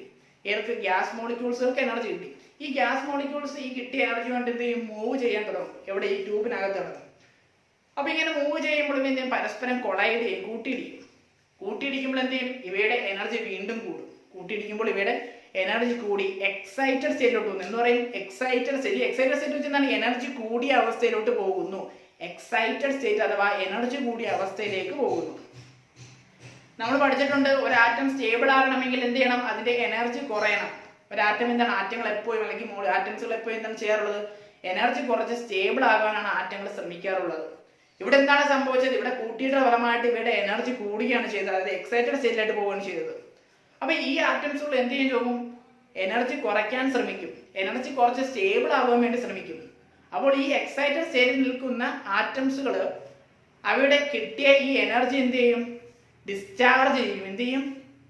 ഇവർക്ക് ഗ്യാസ് മോളിക്യൂൾസുകൾക്ക് എനർജി കിട്ടി. ഈ ഗ്യാസ് മോളിക്യൂൾസ് ഈ കിട്ടിയ എനർജി കൊണ്ട് എന്ത് ചെയ്യും? മൂവ് ചെയ്യാൻ തുടങ്ങും. എവിടെ? ഈ ട്യൂബിനകത്ത് തുടങ്ങും. അപ്പൊ ഇങ്ങനെ മൂവ് ചെയ്യുമ്പോഴും എന്ത് ചെയ്യും? പരസ്പരം കൊളൈഡ് ചെയ്യും, കൂട്ടിയിടിക്കും. കൂട്ടിയിടിക്കുമ്പോൾ എന്ത് ചെയ്യും? ഇവയുടെ എനർജി വീണ്ടും കൂടും. കൂട്ടിയിടിക്കുമ്പോൾ ഇവയുടെ എനർജി കൂടി എക്സൈറ്റഡ് സ്റ്റേറ്റിലോട്ട് പോകുന്നു. എന്ന് പറയും എക്സൈറ്റഡ് സ്റ്റേറ്റ്. എക്സൈറ്റഡ് സ്റ്റേറ്റ് വെച്ചാൽ എനർജി കൂടിയ അവസ്ഥയിലോട്ട് പോകുന്നു. എക്സൈറ്റഡ് സ്റ്റേറ്റ് അഥവാ എനർജി കൂടിയ അവസ്ഥയിലേക്ക് പോകുന്നു. നമ്മൾ പഠിച്ചിട്ടുണ്ട് ഒരു ആറ്റം സ്റ്റേബിൾ ആകണമെങ്കിൽ എന്ത് ചെയ്യണം? അതിന്റെ എനർജി കുറയണം. ഒരു ആറ്റം എന്താണ്? ആറ്റങ്ങൾ എപ്പോഴും അല്ലെങ്കിൽ ആറ്റംസുകൾ എപ്പോഴും എന്താണ് ചെയ്യാറുള്ളത്? എനർജി കുറച്ച് സ്റ്റേബിൾ ആകാനാണ് ആറ്റങ്ങൾ ശ്രമിക്കാറുള്ളത്. ഇവിടെ എന്താണ് സംഭവിച്ചത്? ഇവിടെ കൂട്ടിയുടെ ഫലമായിട്ട് ഇവയുടെ എനർജി കൂടുകയാണ് ചെയ്തത്, അതായത് എക്സൈറ്റഡ് സ്റ്റേറ്റിലായിട്ട് പോവുകയാണ് ചെയ്തത്. അപ്പൊ ഈ ആറ്റംസുകൾ എന്ത് ചെയ്യും ചോദിക്കും? എനർജി കുറയ്ക്കാൻ ശ്രമിക്കും, എനർജി കുറച്ച് സ്റ്റേബിൾ ആവാൻ വേണ്ടി ശ്രമിക്കും. അപ്പോൾ ഈ എക്സൈറ്റഡ് സ്റ്റേറ്റിൽ നിൽക്കുന്ന ആറ്റംസുകൾ അവയുടെ കിട്ടിയ ഈ എനർജി എന്ത് ചെയ്യും? ഡിസ്ചാർജ് ചെയ്യും. എന്ത് ചെയ്യും?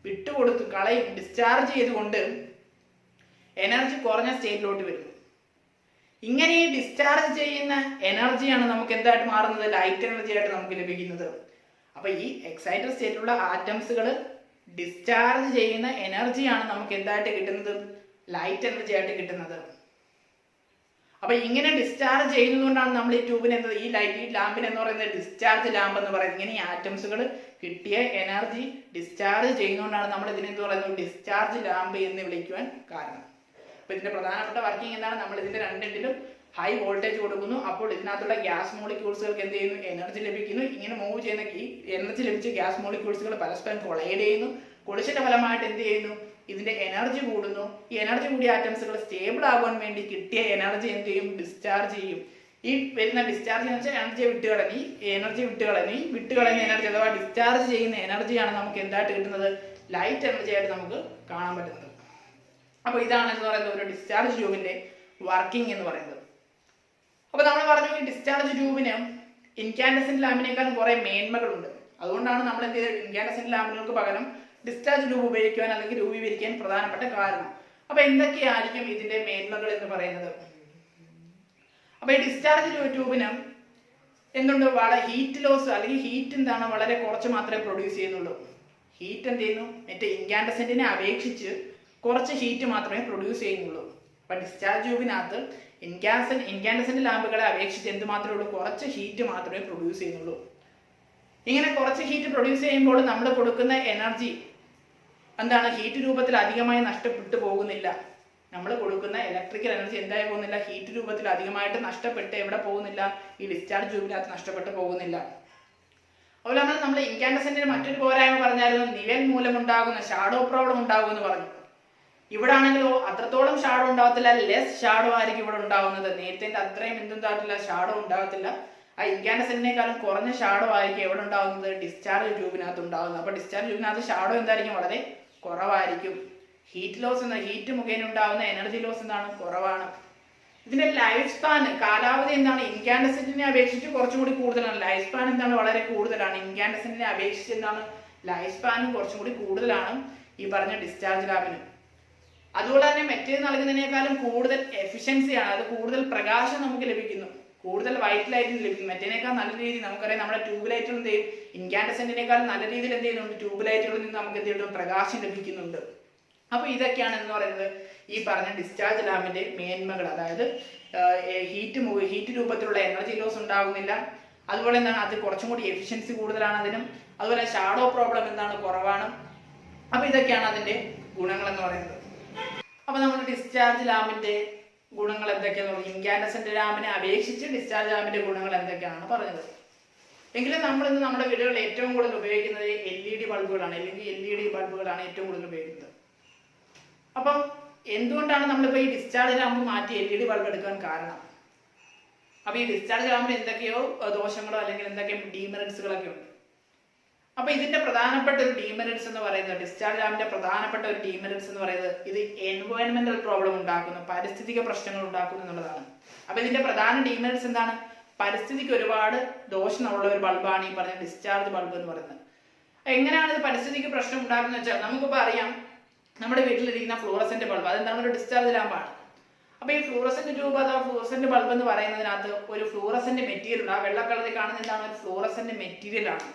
വിട്ടുകൊടുത്ത് കളയും. ഡിസ്ചാർജ് ചെയ്തുകൊണ്ട് എനർജി കുറഞ്ഞ സ്റ്റേറ്റിലോട്ട് വരും. ഇങ്ങനെ ഈ ഡിസ്ചാർജ് ചെയ്യുന്ന എനർജിയാണ് നമുക്ക് എന്തായിട്ട് മാറുന്നത്? ലൈറ്റ് എനർജി ആയിട്ട് നമുക്ക് ലഭിക്കുന്നത്. അപ്പൊ ഈ എക്സൈറ്റഡ് സ്റ്റേറ്റിലുള്ള ആറ്റംസുകൾ ഡിസ്ചാർജ് ചെയ്യുന്ന എനർജിയാണ് നമുക്ക് എന്തായിട്ട് കിട്ടുന്നത്? ലൈറ്റ് എനർജി ആയിട്ട് കിട്ടുന്നത്. അപ്പൊ ഇങ്ങനെ ഡിസ്ചാർജ് ചെയ്യുന്നതുകൊണ്ടാണ് നമ്മൾ ഈ ട്യൂബിന് എന്നത് ഈ ലാമ്പിന് എന്ന് പറയുന്നത് ഡിസ്ചാർജ് ലാമ്പ് എന്ന് പറയുന്നത്. ഇങ്ങനെ ഈ ആറ്റംസുകൾ കിട്ടിയ എനർജി ഡിസ്ചാർജ് ചെയ്യുന്നതുകൊണ്ടാണ് നമ്മൾ ഇതിനെന്ത് പറയുന്നത്? ഡിസ്ചാർജ് ലാമ്പ് എന്ന് വിളിക്കുവാൻ കാരണം. അപ്പൊ ഇതിന്റെ പ്രധാനപ്പെട്ട വർക്കിംഗ് എന്താണ്? നമ്മൾ ഇതിന്റെ രണ്ടിലും ഹൈ വോൾട്ടേജ് കൊടുക്കുന്നു. അപ്പോൾ ഇതിനകത്തുള്ള ഗ്യാസ് മോളിക്യൂൾസുകൾക്ക് എന്ത് ചെയ്യുന്നു? എനർജി ലഭിക്കുന്നു. ഇങ്ങനെ മൂവ് ചെയ്യുന്ന ഈ എനർജി ലഭിച്ച ഗ്യാസ് മോളിക്യൂൾസുകൾ പരസ്പരം കൊളൈഡ് ചെയ്യുന്നു. കൊളിച്ചിന്റെ ഫലമായിട്ട് എന്ത് ചെയ്യുന്നു? ഇതിന്റെ എനർജി കൂടുന്നു. ഈ എനർജി കൂടിയ ആറ്റംസുകൾ സ്റ്റേബിൾ ആകാൻ വേണ്ടി കിട്ടിയ എനർജി എന്ത് ചെയ്യും? ഡിസ്ചാർജ് ചെയ്യും. ഈ വരുന്ന ഡിസ്ചാർജ് എന്ന് വെച്ചാൽ എനർജി വിട്ടുകളഞ്ഞ എനർജി അഥവാ ഡിസ്ചാർജ് ചെയ്യുന്ന എനർജിയാണ് നമുക്ക് എന്തായിട്ട് കിട്ടുന്നത്? ലൈറ്റ് എനർജി ആയിട്ട് നമുക്ക് കാണാൻ പറ്റുന്നത്. അപ്പൊ ഇതാണ് എന്ന് പറയുന്നത് ഒരു ഡിസ്ചാർജ് ട്യൂബിന്റെ വർക്കിംഗ് എന്ന് പറയുന്നത്. അപ്പൊ നമ്മൾ പറഞ്ഞു ഈ ഡിസ്ചാർജ് ട്യൂബിന് ഇൻകാൻഡസെന്റ് ലാമ്പിനേക്കാളും കുറെ മേന്മകളുണ്ട്. അതുകൊണ്ടാണ് നമ്മൾ എന്ത് ചെയ്തത്? ഇൻകാൻഡസെന്റ് ലാമ്പുകൾക്ക് പകരം ഡിസ്ചാർജ് ട്യൂബ് ഉപയോഗിക്കുവാൻ അല്ലെങ്കിൽ രൂപീകരിക്കാൻ പ്രധാനപ്പെട്ട കാരണം. അപ്പൊ എന്തൊക്കെയായിരിക്കും ഇതിന്റെ മേന്മകൾ എന്ന് പറയുന്നത്? അപ്പൊ ഈ ഡിസ്ചാർജ് ട്യൂബിന് എന്തുണ്ട്? വളരെ ഹീറ്റ് ലോസ് അല്ലെങ്കിൽ ഹീറ്റ് എന്താണ് വളരെ കുറച്ച് മാത്രമേ പ്രൊഡ്യൂസ് ചെയ്യുന്നുള്ളൂ. ഹീറ്റ് എന്ത് ചെയ്യുന്നു? മറ്റേ ഇൻകാൻഡസെന്റിനെ അപേക്ഷിച്ച് കുറച്ച് ഹീറ്റ് മാത്രമേ പ്രൊഡ്യൂസ് ചെയ്യുന്നുള്ളൂ. അപ്പൊ ഡിസ്ചാർജ് ട്യൂബിനകത്ത് ഇൻകാൻഡസെന്റ് ലാമ്പുകളെ അപേക്ഷിച്ച് എന്ത് മാത്രമേ ഉള്ളൂ? കുറച്ച് ഹീറ്റ് മാത്രമേ പ്രൊഡ്യൂസ് ചെയ്യുന്നുള്ളൂ. ഇങ്ങനെ കുറച്ച് ഹീറ്റ് പ്രൊഡ്യൂസ് ചെയ്യുമ്പോൾ നമ്മൾ കൊടുക്കുന്ന എനർജി എന്താണ്? ഹീറ്റ് രൂപത്തിൽ അധികമായി നഷ്ടപ്പെട്ടു പോകുന്നില്ല. നമ്മൾ കൊടുക്കുന്ന ഇലക്ട്രിക്കൽ എനർജി എന്തായി പോകുന്നില്ല? ഹീറ്റ് രൂപത്തിൽ അധികമായിട്ട് നഷ്ടപ്പെട്ട് എവിടെ പോകുന്നില്ല? ഈ ഡിസ്ചാർജ് ട്യൂബിനകത്ത് നഷ്ടപ്പെട്ടു പോകുന്നില്ല. അതുപോലെ നമ്മൾ ഇൻകാൻഡസെന്റിന് മറ്റൊരു പോരായ്മ പറഞ്ഞായിരുന്നു, നിഴൽ മൂലമുണ്ടാകുന്ന ഷാഡോ പ്രോബ്ലം ഉണ്ടാകുമെന്ന് പറഞ്ഞു. ഇവിടെ ആണെങ്കിലോ അത്രത്തോളം ഷാഡോ ഉണ്ടാകത്തില്ല, ലെസ് ഷാഡോ ആയിരിക്കും ഇവിടെ ഉണ്ടാകുന്നത്. നേരത്തെ അത്രയും എന്തുണ്ടാകത്തില്ല? ഷാഡോ ഉണ്ടാകത്തില്ല. ആ ഇൻകാൻഡസെന്റിനേക്കാളും കുറഞ്ഞ ഷാഡോ ആയിരിക്കും എവിടെ ഉണ്ടാകുന്നത്? ഡിസ്ചാർജ് ട്യൂബിനകത്ത് ഉണ്ടാകുന്നത്. അപ്പൊ ഡിസ്ചാർജ് ട്യൂബിനകത്ത് ഷാഡോ എന്തായിരിക്കും? വളരെ കുറവായിരിക്കും. ഹീറ്റ് ലോസ് ഹീറ്റ് മുഖേന ഉണ്ടാകുന്ന എനർജി ലോസ് എന്താണ്? കുറവാണ്. ഇതിന്റെ ലൈഫ് സ്പാൻ കാലാവധി എന്താണ്? ഇൻകാൻഡസെന്റിനെ അപേക്ഷിച്ച് കുറച്ചും കൂടി കൂടുതലാണ്. ലൈഫ് സ്പാൻ എന്താണ്? വളരെ കൂടുതലാണ്. ഇൻകാൻഡസെന്റിനെ അപേക്ഷിച്ച് എന്താണ്? ലൈഫ് സ്പാനും കുറച്ചും കൂടി കൂടുതലാണ് ഈ പറഞ്ഞ ഡിസ്ചാർജ് ലാമ്പിന്. അതുപോലെ തന്നെ മറ്റേത് നൽകുന്നതിനേക്കാളും കൂടുതൽ എഫിഷ്യൻസിയാണ്, അത് കൂടുതൽ പ്രകാശം നമുക്ക് ലഭിക്കുന്നു, കൂടുതൽ വൈറ്റ് ലൈറ്റ് ലഭിക്കും. മറ്റേനേക്കാൾ നല്ല രീതിയിൽ നമുക്കറിയാം നമ്മുടെ ട്യൂബ് ലൈറ്റുകൾ എന്ത് ചെയ്യും? ഇൻകാൻഡസെന്റിനേക്കാളും നല്ല രീതിയിൽ എന്ത് ചെയ്യുന്നുണ്ട്? ട്യൂബ് ലൈറ്റുകളിൽ നിന്ന് നമുക്ക് എന്ത് ചെയ്യുന്നു? പ്രകാശം ലഭിക്കുന്നുണ്ട്. അപ്പൊ ഇതൊക്കെയാണ് എന്ന് പറയുന്നത് ഈ പറഞ്ഞ ഡിസ്ചാർജ് ലാമ്പിന്റെ മേന്മകൾ. അതായത് ഹീറ്റ് രൂപത്തിലുള്ള എനർജി ലോസ് ഉണ്ടാകുന്നില്ല. അതുപോലെ എന്താണ്? അത് കുറച്ചും കൂടി എഫിഷ്യൻസി കൂടുതലാണ് അതിനും. അതുപോലെ ഷാഡോ പ്രോബ്ലം എന്താണ്? കുറവാണ്. അപ്പൊ ഇതൊക്കെയാണ് അതിന്റെ ഗുണങ്ങൾ എന്ന് പറയുന്നത്. അപ്പൊ നമ്മൾ ഡിസ്ചാർജ് ലാമ്പിന്റെ ഗുണങ്ങൾ എന്തൊക്കെയാണെന്ന് ഇൻകാൻഡസെന്റ് ലാമ്പിനെ അപേക്ഷിച്ച് ഡിസ്ചാർജ് ലാമ്പിന്റെ ഗുണങ്ങൾ എന്തൊക്കെയാണെന്ന് പറഞ്ഞത്. എങ്കിലും നമ്മൾ ഇന്ന് നമ്മുടെ വീടുകളിൽ ഏറ്റവും കൂടുതൽ ഉപയോഗിക്കുന്നത് LED ബൾബുകളാണ്, അല്ലെങ്കിൽ LED ബൾബുകളാണ് ഏറ്റവും കൂടുതൽ ഉപയോഗിക്കുന്നത്. അപ്പം എന്തുകൊണ്ടാണ് നമ്മളിപ്പോൾ ഈ ഡിസ്ചാർജ് ലാമ്പ് മാറ്റി LED ബൾബ് എടുക്കാൻ കാരണം? അപ്പൊ ഈ ഡിസ്ചാർജ് ലാമ്പിന് എന്തൊക്കെയോ ദോഷങ്ങളോ അല്ലെങ്കിൽ എന്തൊക്കെയോ ഡീമെറിറ്റ്സുകളൊക്കെ ഉണ്ട്. അപ്പൊ ഇതിന്റെ പ്രധാനപ്പെട്ട ഒരു ഡീമെറിറ്റ്സ് എന്ന് പറയുന്നത്, ഡിസ്ചാർജ് ലാമ്പിന്റെ പ്രധാനപ്പെട്ട ഒരു ഡീമെറിറ്റ്സ് എന്ന് പറയുന്നത് ഇത് എൻവയോൺമെന്റൽ പ്രോബ്ലം ഉണ്ടാക്കുന്നു, പാരിസ്ഥിതിക പ്രശ്നങ്ങൾ ഉണ്ടാക്കുന്നു എന്നുള്ളതാണ്. അപ്പൊ ഇതിന്റെ പ്രധാന ഡീമെറിറ്റ്സ് എന്താണ്? പരിസ്ഥിതിക്ക് ഒരുപാട് ദോഷമുള്ള ഒരു ബൾബാണ് ഈ പറഞ്ഞ ഡിസ്ചാർജ് ബൾബ് എന്ന് പറയുന്നത്. എങ്ങനെയാണ് ഇത് പരിസ്ഥിതിക്ക് പ്രശ്നം ഉണ്ടാക്കുന്നത് വെച്ചാൽ നമുക്കിപ്പോൾ അറിയാം, നമ്മുടെ വീട്ടിലിരിക്കുന്ന ഫ്ലൂറസെന്റ് ബൾബ് അതെന്താണ്? ഒരു ഡിസ്ചാർജ് ലാമ്പാണ്. അപ്പൊ ഈ ഫ്ലൂറസെന്റ് ട്യൂബ് അഥവാ ഫ്ലൂറസെന്റ് ബൾബ് എന്ന് പറയുന്നതിനകത്ത് ഒരു ഫ്ലൂറസെന്റ് മെറ്റീരിയൽ, ആ വെള്ള കളറിൽ കാണുന്ന എന്താണ്? ഒരു ഫ്ലൂറസെന്റ് മെറ്റീരിയൽ ആണ്.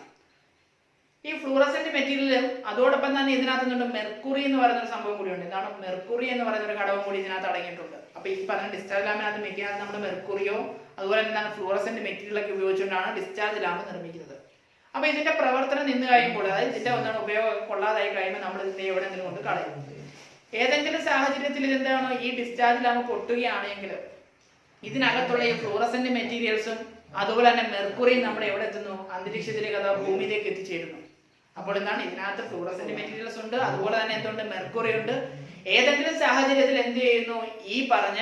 ഈ ഫ്ലൂറസെന്റ് മെറ്റീരിയൽ അതോടൊപ്പം തന്നെ ഇതിനകത്ത് മെർക്കുറി എന്ന് പറയുന്ന ഒരു സംഭവം കൂടിയുണ്ട്. എന്താണ്? മെർക്കുറി എന്ന് പറയുന്ന ഒരു ഘടകം കൂടി ഇതിനകത്ത് അടങ്ങിയിട്ടുണ്ട്. അപ്പൊ ഈ പറഞ്ഞ ഡിസ്ചാർജ് ലാമ്പിനകത്ത് മെറ്റീരിയൽ നമ്മുടെ മെർക്കുറിയോ അതുപോലെ എന്താണ് ഫ്ലൂറസെന്റ് മെറ്റീരിയലൊക്കെ ഉപയോഗിച്ചുകൊണ്ടാണ് ഡിസ്ചാർജ് ലാമ്പ് നിർമ്മിക്കുന്നത്. അപ്പൊ ഇതിന്റെ പ്രവർത്തനം നിന്ന് കഴിയുമ്പോൾ, അതായത് ഇതിന്റെ ഒന്നാണ് ഉപയോഗം കൊള്ളാതായി കഴിയുമ്പോൾ നമ്മൾ ഇതിന്റെ എവിടെയെങ്കിലും കൊണ്ട് കളയും. ഏതെങ്കിലും സാഹചര്യത്തിൽ ഇതെന്താണോ ഈ ഡിസ്ചാർജ് ലാമ്പ് പൊട്ടുകയാണെങ്കിൽ ഇതിനകത്തുള്ള ഈ ഫ്ലൂറസെന്റ് മെറ്റീരിയൽസും അതുപോലെ തന്നെ മെർക്കുറിയും നമ്മുടെ എവിടെ എത്തുന്നു? അന്തരീക്ഷത്തിലേക്ക് അഥവാ ഭൂമിയിലേക്ക് എത്തിച്ചേരുന്നു. അപ്പോൾ എന്താണ് ഇതിനകത്ത് ഫ്ലൂറസെന്റ് മെറ്റീരിയൽസ് ഉണ്ട്, അതുപോലെ തന്നെ എന്തുണ്ട്, മെർക്കുറി ഉണ്ട്. ഏതെങ്കിലും സാഹചര്യത്തിൽ എന്ത് ചെയ്യുന്നു, ഈ പറഞ്ഞ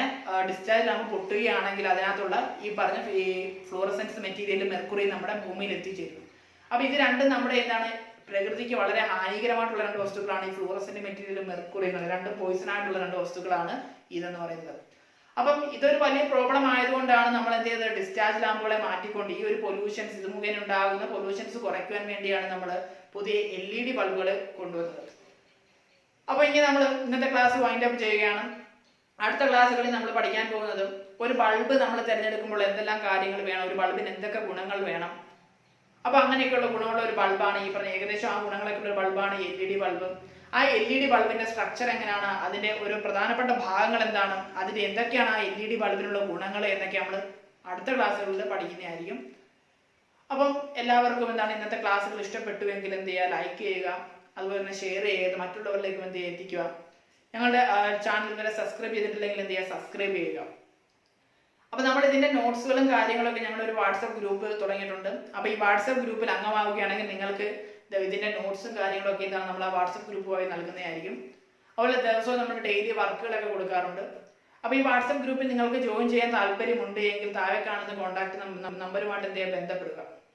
ഡിസ്ചാർജ് ലാമ്പ് പൊട്ടുകയാണെങ്കിൽ അതിനകത്തുള്ള ഈ പറഞ്ഞ ഈ ഫ്ലൂറസെൻസ് മെറ്റീരിയൽ മെർക്കുറി നമ്മുടെ ഭൂമിയിൽ എത്തിച്ചേരുന്നു. അപ്പൊ ഇത് രണ്ടും നമ്മുടെ എന്താണ് പ്രകൃതിക്ക് വളരെ ഹാനികരമായിട്ടുള്ള രണ്ട് വസ്തുക്കളാണ് ഈ ഫ്ലൂറസെന്റ് മെറ്റീരിയൽ മെർക്കുറി എന്നുള്ളത്. രണ്ട് പോയിസൺ ആയിട്ടുള്ള രണ്ട് വസ്തുക്കളാണ് ഇതെന്ന് പറയുന്നത്. അപ്പം ഇതൊരു വലിയ പ്രോബ്ലം ആയതുകൊണ്ടാണ് നമ്മൾ എന്ത് ചെയ്തത്, ഡിസ്ചാർജ് ലാമ്പുകളെ മാറ്റിക്കൊണ്ട് ഈ ഒരു പൊല്യൂഷൻസ്, ഇത് മുഖേന ഉണ്ടാകുന്ന പൊല്യൂഷൻസ് കുറയ്ക്കുവാൻ വേണ്ടിയാണ് നമ്മൾ പുതിയ LED ബൾബുകൾ കൊണ്ടുവന്നത്. അപ്പൊ ഇങ്ങനെ നമ്മൾ ഇന്നത്തെ ക്ലാസ് വൈൻഡ് അപ്പ് ചെയ്യുകയാണ്. അടുത്ത ക്ലാസ്സുകളിൽ നമ്മൾ പഠിക്കാൻ പോകുന്നത് ഒരു ബൾബ് നമ്മൾ തിരഞ്ഞെടുക്കുമ്പോൾ എന്തെല്ലാം കാര്യങ്ങൾ വേണം, ഒരു ബൾബിന് എന്തൊക്കെ ഗുണങ്ങൾ വേണം. അപ്പൊ അങ്ങനെയൊക്കെയുള്ള ഗുണമുള്ള ഒരു ബൾബാണ് ഈ പറഞ്ഞ, ഏകദേശം ആ ഗുണങ്ങളൊക്കെ ഉള്ള ഒരു ബൾബാണ് LED ബൾബ്. ആ LED ബൾബിന്റെ സ്ട്രക്ചർ എങ്ങനെയാണ്, അതിന്റെ ഒരു പ്രധാനപ്പെട്ട ഭാഗങ്ങൾ എന്താണ്, അതിന്റെ എന്തൊക്കെയാണ് ആ LED ബൾബിനുള്ള ഗുണങ്ങൾ എന്നൊക്കെ നമ്മൾ അടുത്ത ക്ലാസ്സുകളിൽ പഠിക്കുന്നതായിരിക്കും. അപ്പം എല്ലാവർക്കും എന്താണ് ഇന്നത്തെ ക്ലാസ്സുകൾ ഇഷ്ടപ്പെട്ടുവെങ്കിൽ എന്ത് ചെയ്യുക, ലൈക്ക് ചെയ്യുക, അതുപോലെ തന്നെ ഷെയർ ചെയ്യുക, മറ്റുള്ളവരിലേക്ക് എന്ത് ചെയ്യുക, എത്തിക്കുക. ഞങ്ങളുടെ ചാനൽ ഇതുവരെ സബ്സ്ക്രൈബ് ചെയ്തിട്ടില്ലെങ്കിൽ എന്ത് ചെയ്യുക, സബ്സ്ക്രൈബ് ചെയ്യുക. അപ്പൊ നമ്മൾ ഇതിന്റെ നോട്ട്സുകളും കാര്യങ്ങളൊക്കെ ഞങ്ങളൊരു വാട്സപ്പ് ഗ്രൂപ്പ് തുടങ്ങിയിട്ടുണ്ട്. അപ്പൊ ഈ വാട്സപ്പ് ഗ്രൂപ്പിൽ അംഗമാവുകയാണെങ്കിൽ നിങ്ങൾക്ക് ഇതിന്റെ നോട്ട്സും കാര്യങ്ങളൊക്കെ എന്താണ് നമ്മൾ ആ വാട്സപ്പ് ഗ്രൂപ്പ് വഴി നൽകുന്നതായിരിക്കും. അതുപോലെ ദിവസവും നമ്മൾ ഡെയിലി വർക്കുകളൊക്കെ കൊടുക്കാറുണ്ട്. അപ്പൊ ഈ വാട്സപ്പ് ഗ്രൂപ്പിൽ നിങ്ങൾക്ക് ജോയിൻ ചെയ്യാൻ താല്പര്യമുണ്ട് എങ്കിൽ താഴെ കാണുന്ന കോൺടാക്ട് നമ്പറുമായിട്ട് എന്ത് ചെയ്യാൻ ബന്ധപ്പെടുക.